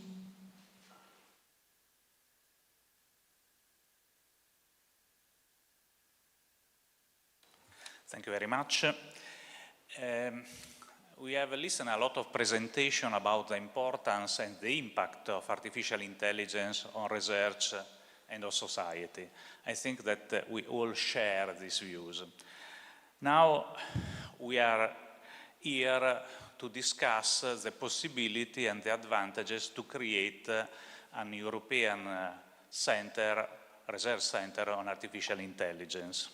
Thank you very much. We have listened a lot of presentation about the importance and the impact of artificial intelligence on research and on society. I think that we all share these views. Now we are here to discuss the possibility and the advantages to create an European research center on artificial intelligence.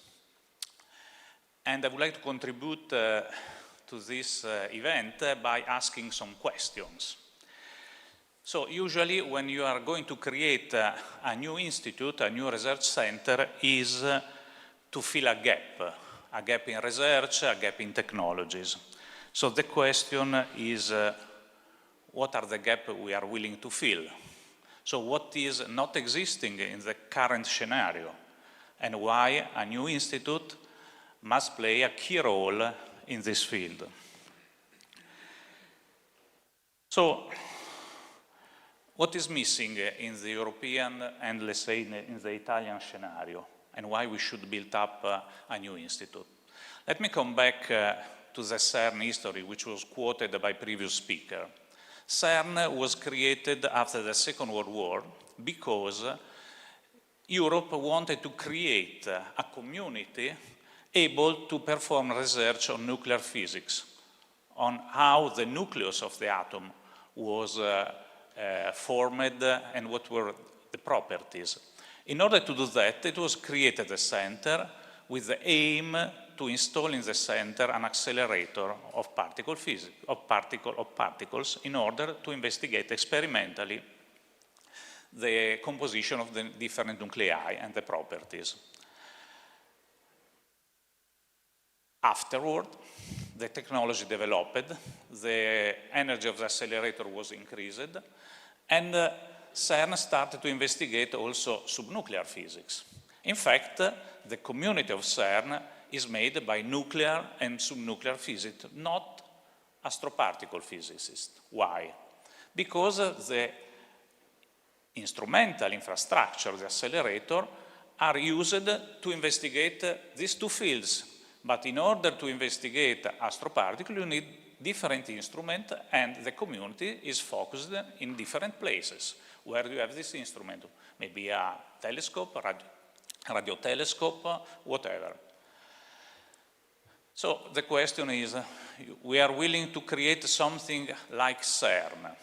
And I would like to contribute to this event by asking some questions. So usually when you are going to create a new institute, a new research center, is to fill a gap in research, a gap in technologies. So the question is, what are the gaps we are willing to fill? So what is not existing in the current scenario, and why a new institute must play a key role in this field? So, what is missing in the European and, let's say, in the Italian scenario, and why we should build up a new institute? Let me come back to the CERN history, which was quoted by previous speaker. CERN was created after the Second World War because Europe wanted to create a community able to perform research on nuclear physics, on how the nucleus of the atom was formed and what were the properties. In order to do that, it was created a center with the aim to install in the center an accelerator of particle physics, of particles, in order to investigate experimentally the composition of the different nuclei and the properties. Afterward, the technology developed, the energy of the accelerator was increased, and CERN started to investigate also subnuclear physics. In fact, the community of CERN is made by nuclear and subnuclear physicists, not astroparticle physicists. Why? Because the instrumental infrastructure, the accelerator, are used to investigate these two fields. But in order to investigate astroparticles, you need different instruments, and the community is focused in different places. Where do you have this instrument? Maybe a telescope, radio telescope, whatever. So the question is, we are willing to create something like CERN.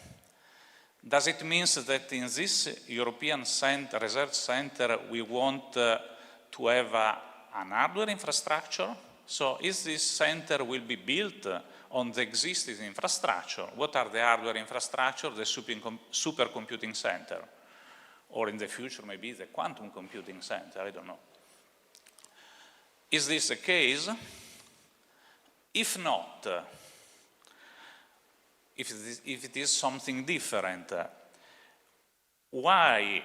Does it mean that in this European research center we want to have an hardware infrastructure? So is this center will be built on the existing infrastructure? What are the hardware infrastructure? The supercomputing center, or in the future maybe the quantum computing center, I don't know. Is this the case? If not, if it is something different, why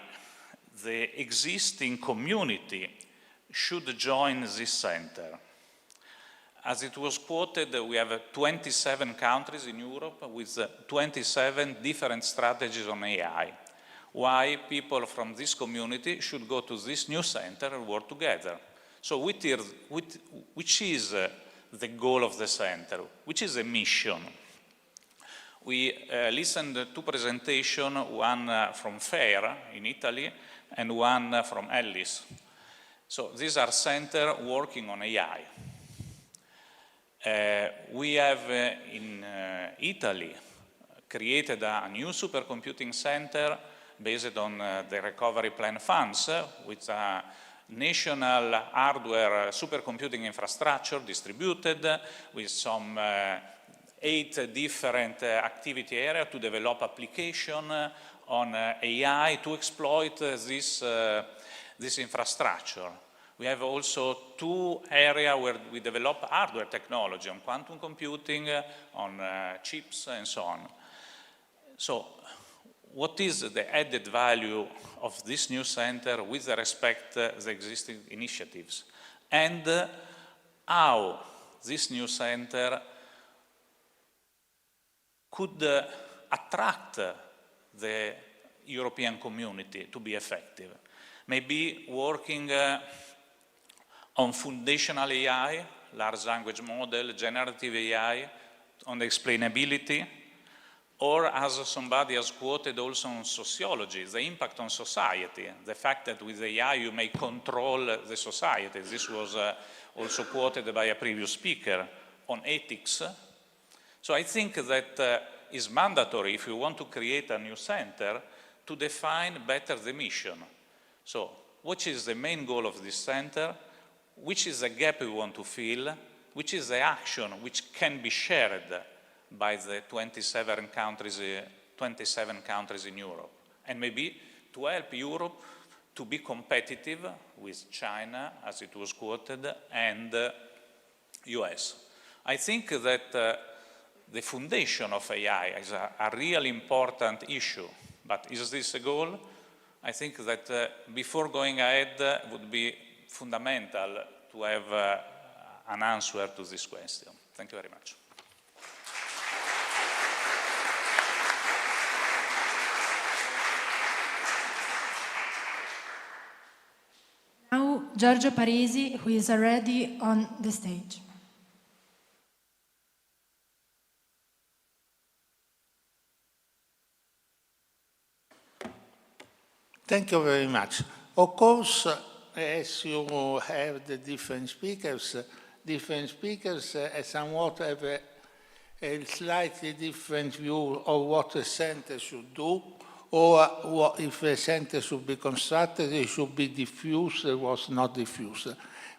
the existing community should join this center? As it was quoted, we have 27 countries in Europe with 27 different strategies on AI. Why people from this community should go to this new center and work together? So which is the goal of the center? Which is the mission? We listened to two presentations, one from FAIR in Italy and one from Ellis. So these are centers working on AI. We have in Italy created a new supercomputing center based on the recovery plan funds with a national hardware supercomputing infrastructure distributed with some 8 different activity areas to develop application on AI to exploit this infrastructure. We have also 2 areas where we develop hardware technology on quantum computing, on chips, and so on. So, what is the added value of this new center with respect to the existing initiatives? And how this new center could attract the European community to be effective? Maybe working on foundational AI, large language model, generative AI, on the explainability, or as somebody has quoted also on sociology, the impact on society, the fact that with AI you may control the society. This was also quoted by a previous speaker on ethics. So I think that is mandatory if you want to create a new center to define better the mission. So what is the main goal of this center? Which is the gap we want to fill? Which is the action which can be shared by the 27 countries in Europe? And maybe to help Europe to be competitive with China, as it was quoted, and US. I think that the foundation of AI is a really important issue, but is this a goal? I think that before going ahead would be fundamental to have an answer to this question. Thank you very much. Now, Giorgio Parisi, who is already on the stage. Thank you very much. Of course, as you have the different speakers somewhat have a slightly different view of what a center should do, or what, if a center should be constructed, it should be diffused, it was not diffused.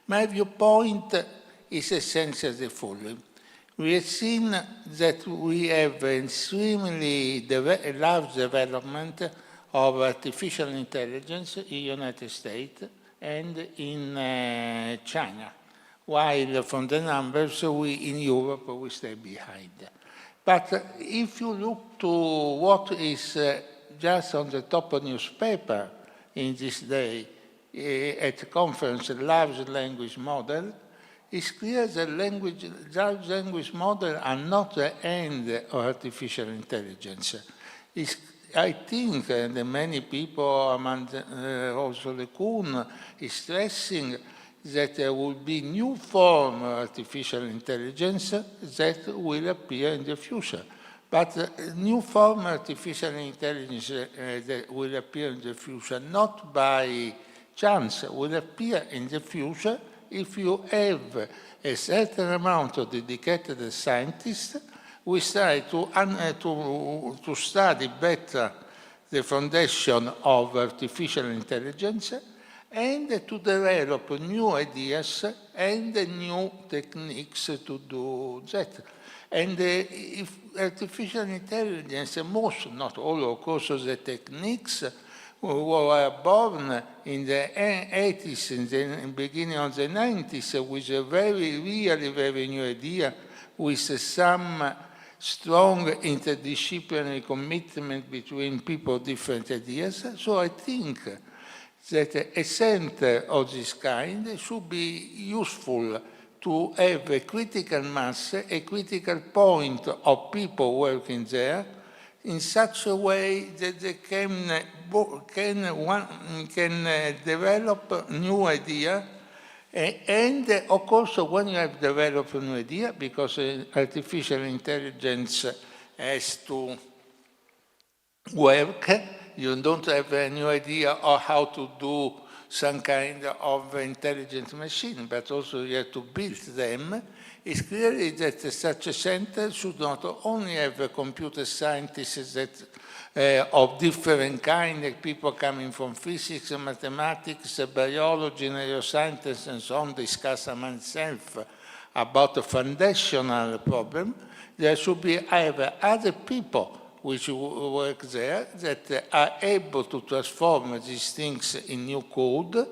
My viewpoint is essentially the following. We have seen that we have an extremely large development of artificial intelligence in the United States and in China, while from the numbers we in Europe we stay behind. But if you look to what is just on the top of newspaper in this day at the conference, large language model, it's clear that large language models are not the end of artificial intelligence. I think that many people, among also LeCun, is stressing that there will be new form of artificial intelligence that will appear in the future. But new form of artificial intelligence that will appear in the future, not by chance, will appear in the future if you have a certain amount of dedicated scientists. We try to study better the foundation of artificial intelligence and to develop new ideas and new techniques to do that. And if artificial intelligence, most, not all, of course, the techniques were born in the 80s, in the beginning of the 90s, with a really very new idea, with some strong interdisciplinary commitment between people of different ideas. So I think that a center of this kind should be useful to have a critical mass, a critical point of people working there, in such a way that they can develop new idea. And of course, when you have developed a new idea, because artificial intelligence has to work, you don't have a new idea of how to do some kind of intelligent machine, but also you have to build them. It's clear that such a center should not only have computer scientists that of different kind, people coming from physics, mathematics, biology, neuroscience, and so on, discuss among themselves about the foundational problem. There should be either other people which work there that are able to transform these things in new code.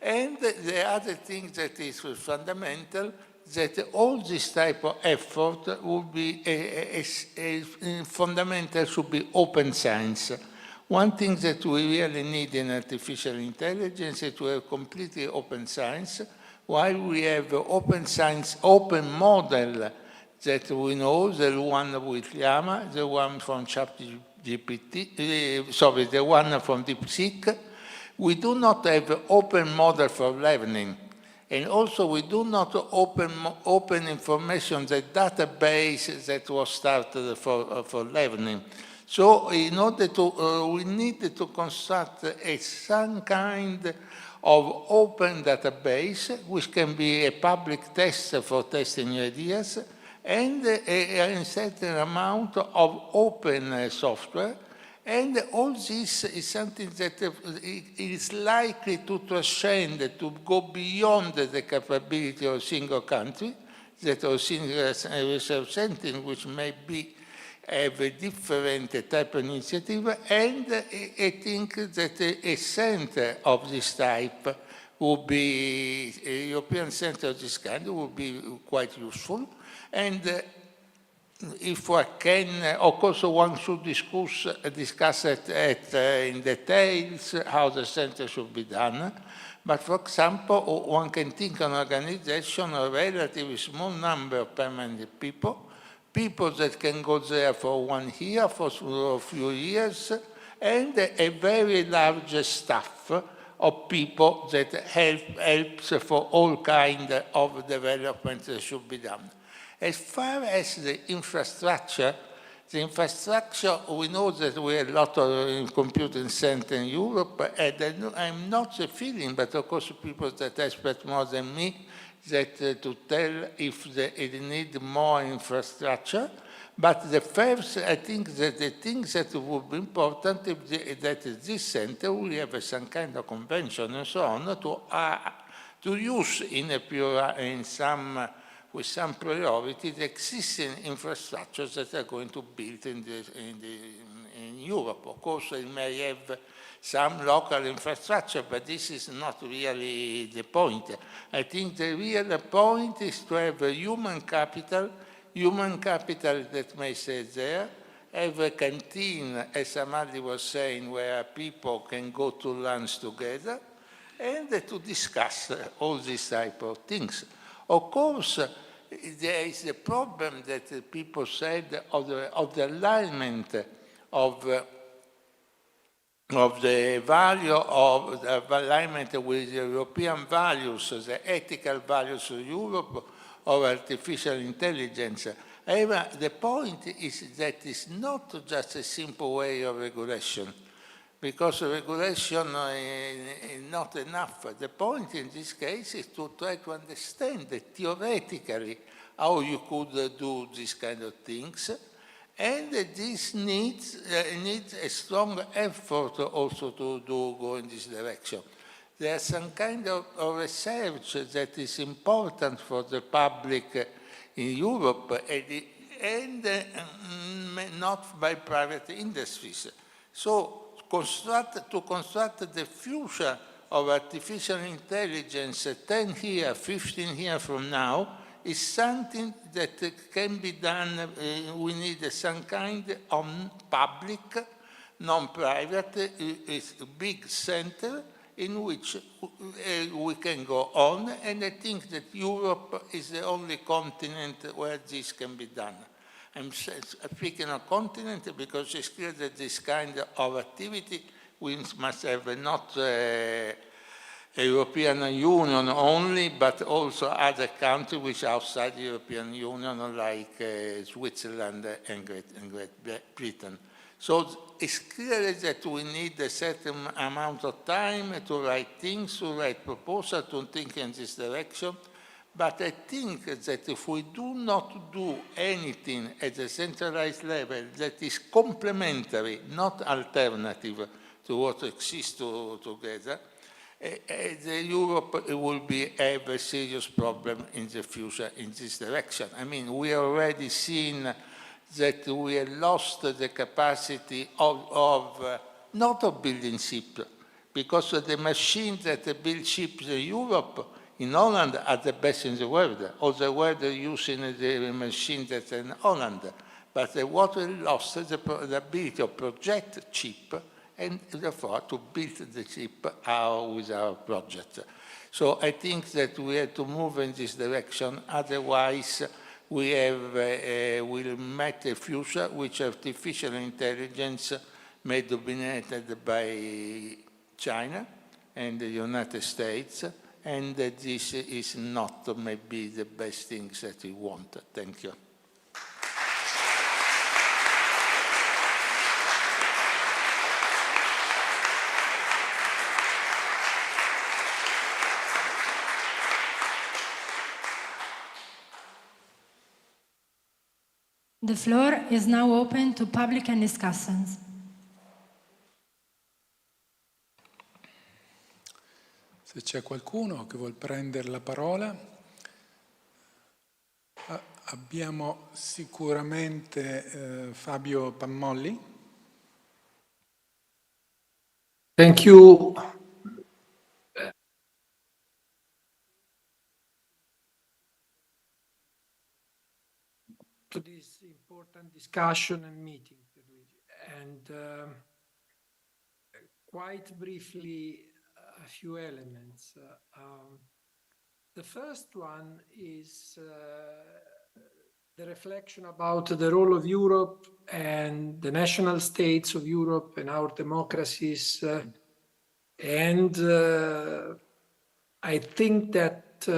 And the other thing that is fundamental, that all this type of effort will be fundamental should be open science. One thing that we really need in artificial intelligence is to have completely open science, while we have open science, open model that we know, the one with Llama, the one from ChatGPT, sorry, the one from DeepSeek. We do not have open model for learning. And also we do not open information, the database that was started for learning. So in order to, we need to construct some kind of open database, which can be a public test for testing new ideas, and a certain amount of open software. And all this is something that is likely to transcend, to go beyond the capability of a single country, that a single research center, which may have a different type of initiative. And I think that a center of this type would be, a European center of this kind would be quite useful. And if one can, of course, one should discuss it in details how the center should be done. But for example, one can think an organization of a relatively small number of permanent people that can go there for 1 year, for a few years, and a very large staff of people that helps for all kinds of development that should be done. As far as the infrastructure, The infrastructure, we know that we have a lot of computing center in Europe, and I'm not the feeling, but of course people that expert more than me, that to tell if they need more infrastructure. But the first, I think that the things that would be important is that this center will have some kind of convention and so on to use with some priority the existing infrastructures that are going to build in Europe. Of course, they may have some local infrastructure, but this is not really the point. I think the real point is to have a human capital that may stay there, have a canteen, as Amadi was saying, where people can go to lunch together, and to discuss all these type of things. Of course, there is the problem that people said of the alignment of the value of the alignment with the European values, the ethical values of Europe, of artificial intelligence. However, the point is that it's not just a simple way of regulation, because regulation is not enough. The point in this case is to try to understand theoretically how you could do these kind of things, and this needs a strong effort also to go in this direction. There's some kind of research that is important for the public in Europe and not by private industries. So to construct the future of artificial intelligence 10 years, 15 years from now is something that can be done. We need some kind of public, non-private, a big center in which we can go on, and I think that Europe is the only continent where this can be done. I'm speaking of continent because it's clear that this kind of activity we must have not European Union only, but also other countries which are outside the European Union, like Switzerland and Great Britain. So it's clear that we need a certain amount of time to write things, to write proposals, to think in this direction. But I think that if we do not do anything at a centralized level that is complementary, not alternative to what exists together, Europe will have a serious problem in the future in this direction. I mean, we are already seen that we have lost the capacity of not of building ships, because the machines that build ships in Europe, in Holland, are the best in the world. All the world are using the machines that are in Holland. But what we lost is the ability to project ship and therefore to build the ship with our project. So I think that we have to move in this direction, otherwise we will meet a future which artificial intelligence may be dominated by China and the United States, and that this is not maybe the best things that we want. Thank you. The floor is now open to public and discussions. Se c'è qualcuno che vuol prendere la parola, abbiamo sicuramente Fabio Pammolli. Thank you. To this important discussion and meeting, and quite briefly, a few elements. The first one is the reflection about the role of Europe and the national states of Europe and our democracies. And I think that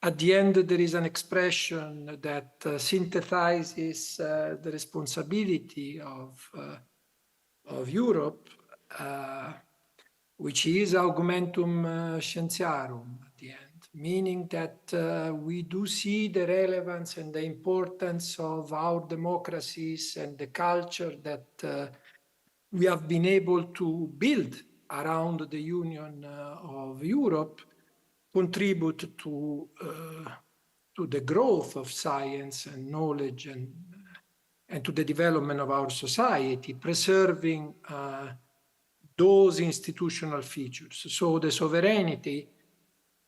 at the end, there is an expression that synthesizes the responsibility of Europe, which is augmentum scientiarum at the end, meaning that we do see the relevance and the importance of our democracies and the culture that we have been able to build around the Union of Europe, contribute to the growth of science and knowledge and to the development of our society, preserving those institutional features. So the sovereignty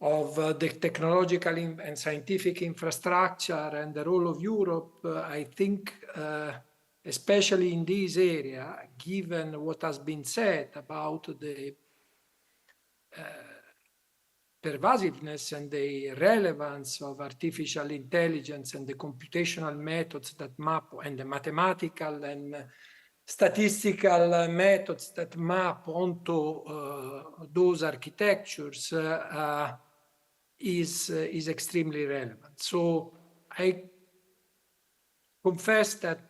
of the technological and scientific infrastructure and the role of Europe, I think, especially in this area, given what has been said about the pervasiveness and the relevance of artificial intelligence and the computational methods that map, and the mathematical and statistical methods that map onto those architectures is extremely relevant. So I confess that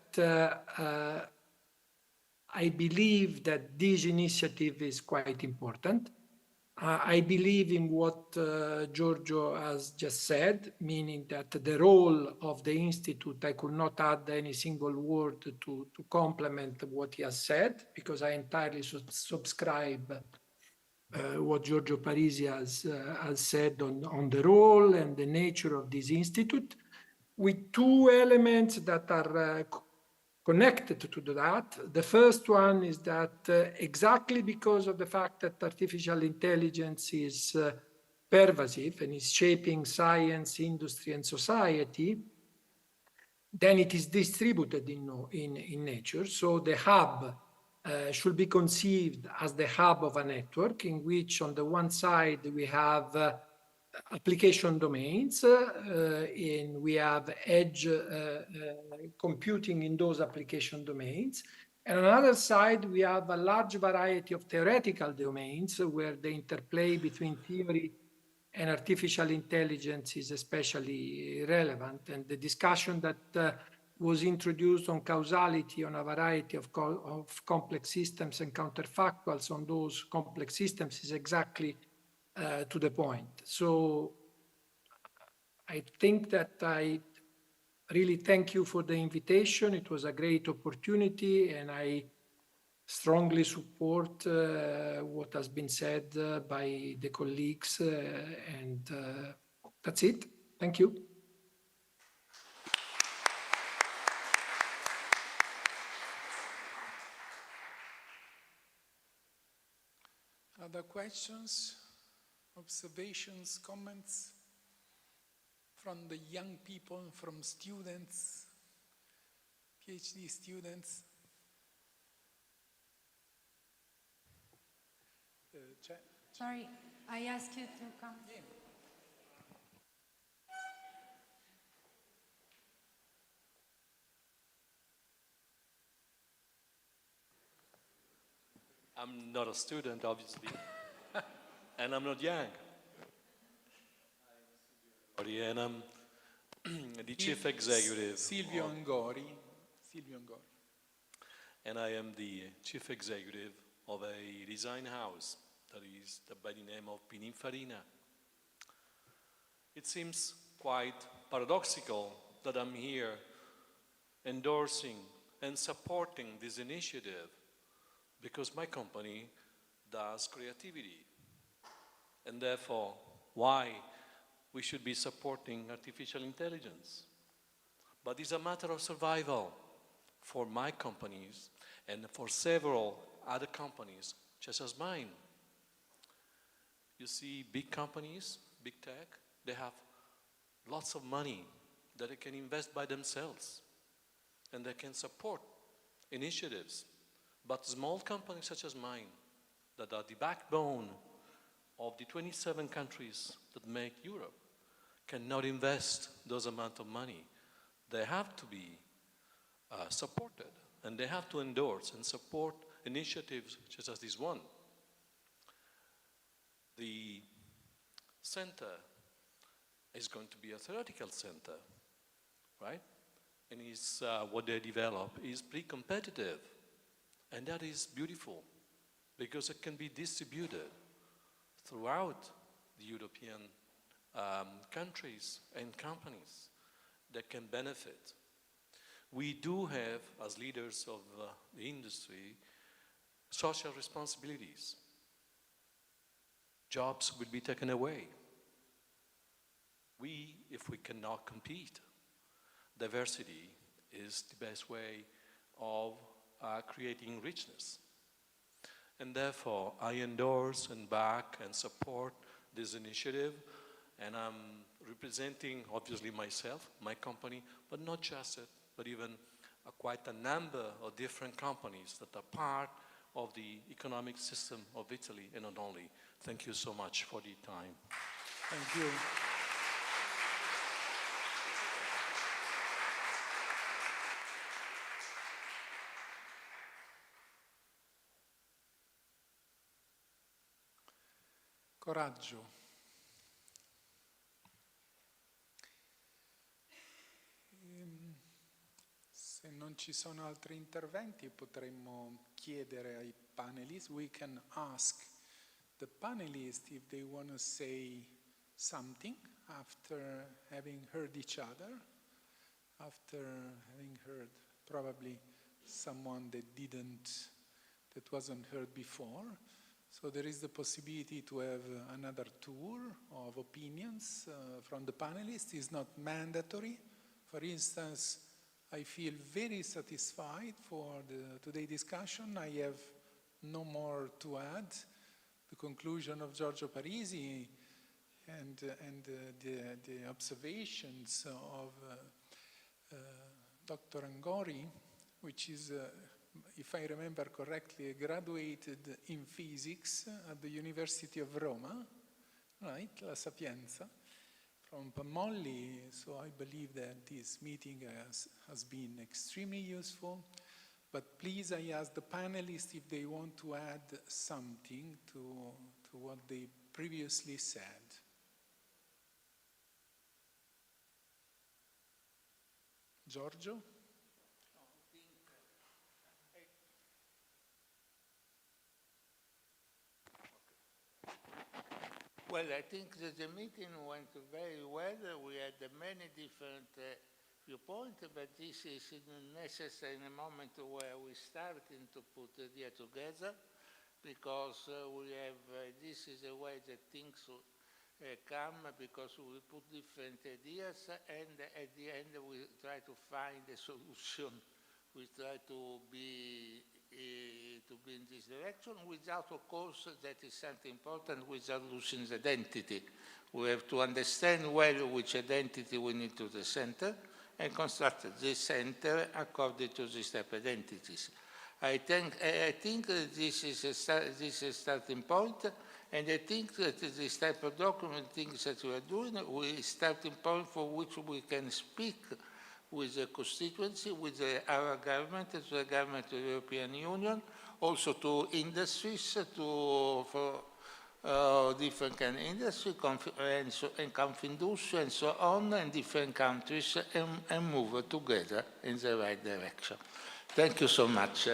I believe that this initiative is quite important. I believe in what Giorgio has just said, meaning that the role of the Institute, I could not add any single word to complement what he has said, because I entirely subscribe what Giorgio Parisi has said on the role and the nature of this Institute, with two elements that are connected to that. The first one is that exactly because of the fact that artificial intelligence is pervasive and is shaping science, industry, and society, then it is distributed in nature. So the hub should be conceived as the hub of a network in which on the one side we have application domains, and we have edge computing in those application domains. And on the other side, we have a large variety of theoretical domains where the interplay between theory and artificial intelligence is especially relevant. And the discussion that was introduced on causality on a variety of complex systems and counterfactuals on those complex systems is exactly to the point. So I think that I really thank you for the invitation. It was a great opportunity, and I strongly support what has been said by the colleagues, and that's it. Thank you. Other questions, observations, comments from the young people, from students, PhD students? Sorry, I asked you to come. Yeah. I'm not a student, obviously, and I'm not young. And I'm the chief executive. Silvio Angori. And I am the chief executive of a design house that is by the name of Pininfarina. It seems quite paradoxical that I'm here endorsing and supporting this initiative, because my company does creativity, and therefore why we should be supporting artificial intelligence. But it's a matter of survival for my companies and for several other companies just as mine. You see, big companies, big tech, they have lots of money that they can invest by themselves, and they can support initiatives. But small companies such as mine, that are the backbone of the 27 countries that make Europe, cannot invest those amount of money. They have to be supported, and they have to endorse and support initiatives such as this one. The center is going to be a theoretical center, right? And what they develop is pretty competitive. And that is beautiful, because it can be distributed throughout the European countries and companies that can benefit. We do have, as leaders of the industry, social responsibilities. Jobs will be taken away. If we cannot compete, diversity is the best way of creating richness. And therefore, I endorse and back and support this initiative, and I'm representing, obviously, myself, my company, but not just it, but even quite a number of different companies that are part of the economic system of Italy, and not only. Thank you so much for the time. Thank you. Coraggio. Se non ci sono altri interventi, potremmo chiedere ai panelists, we can ask the panelists if they want to say something after having heard each other, after having heard probably someone that wasn't heard before. So there is the possibility to have another tour of opinions from the panelists. It's not mandatory. For instance, I feel very satisfied for today's discussion. I have no more to add. The conclusion of Giorgio Parisi and the observations of Dr. Angori, which is, if I remember correctly, graduated in physics at the University of Roma, right, La Sapienza, from Pammolli. So I believe that this meeting has been extremely useful. But please, I ask the panelists if they want to add something to what they previously said. Giorgio? Well, I think that the meeting went very well. We had many different viewpoints, but this is necessary in a moment where we're starting to put the idea together, because we have, this is a way that things come, because we put different ideas, and at the end we try to find a solution. We try to be in this direction, without, of course, that is something important, without losing the identity. We have to understand well which identity we need to the center, and construct the center according to these type of identities. I think this is a starting point, and I think that this type of document, things that we are doing, is starting point for which we can speak with the constituency, with our government, the government of the European Union, also to industries, for different kind of industry, and Confindustria, and so on, and different countries, and move together in the right direction. Thank you so much.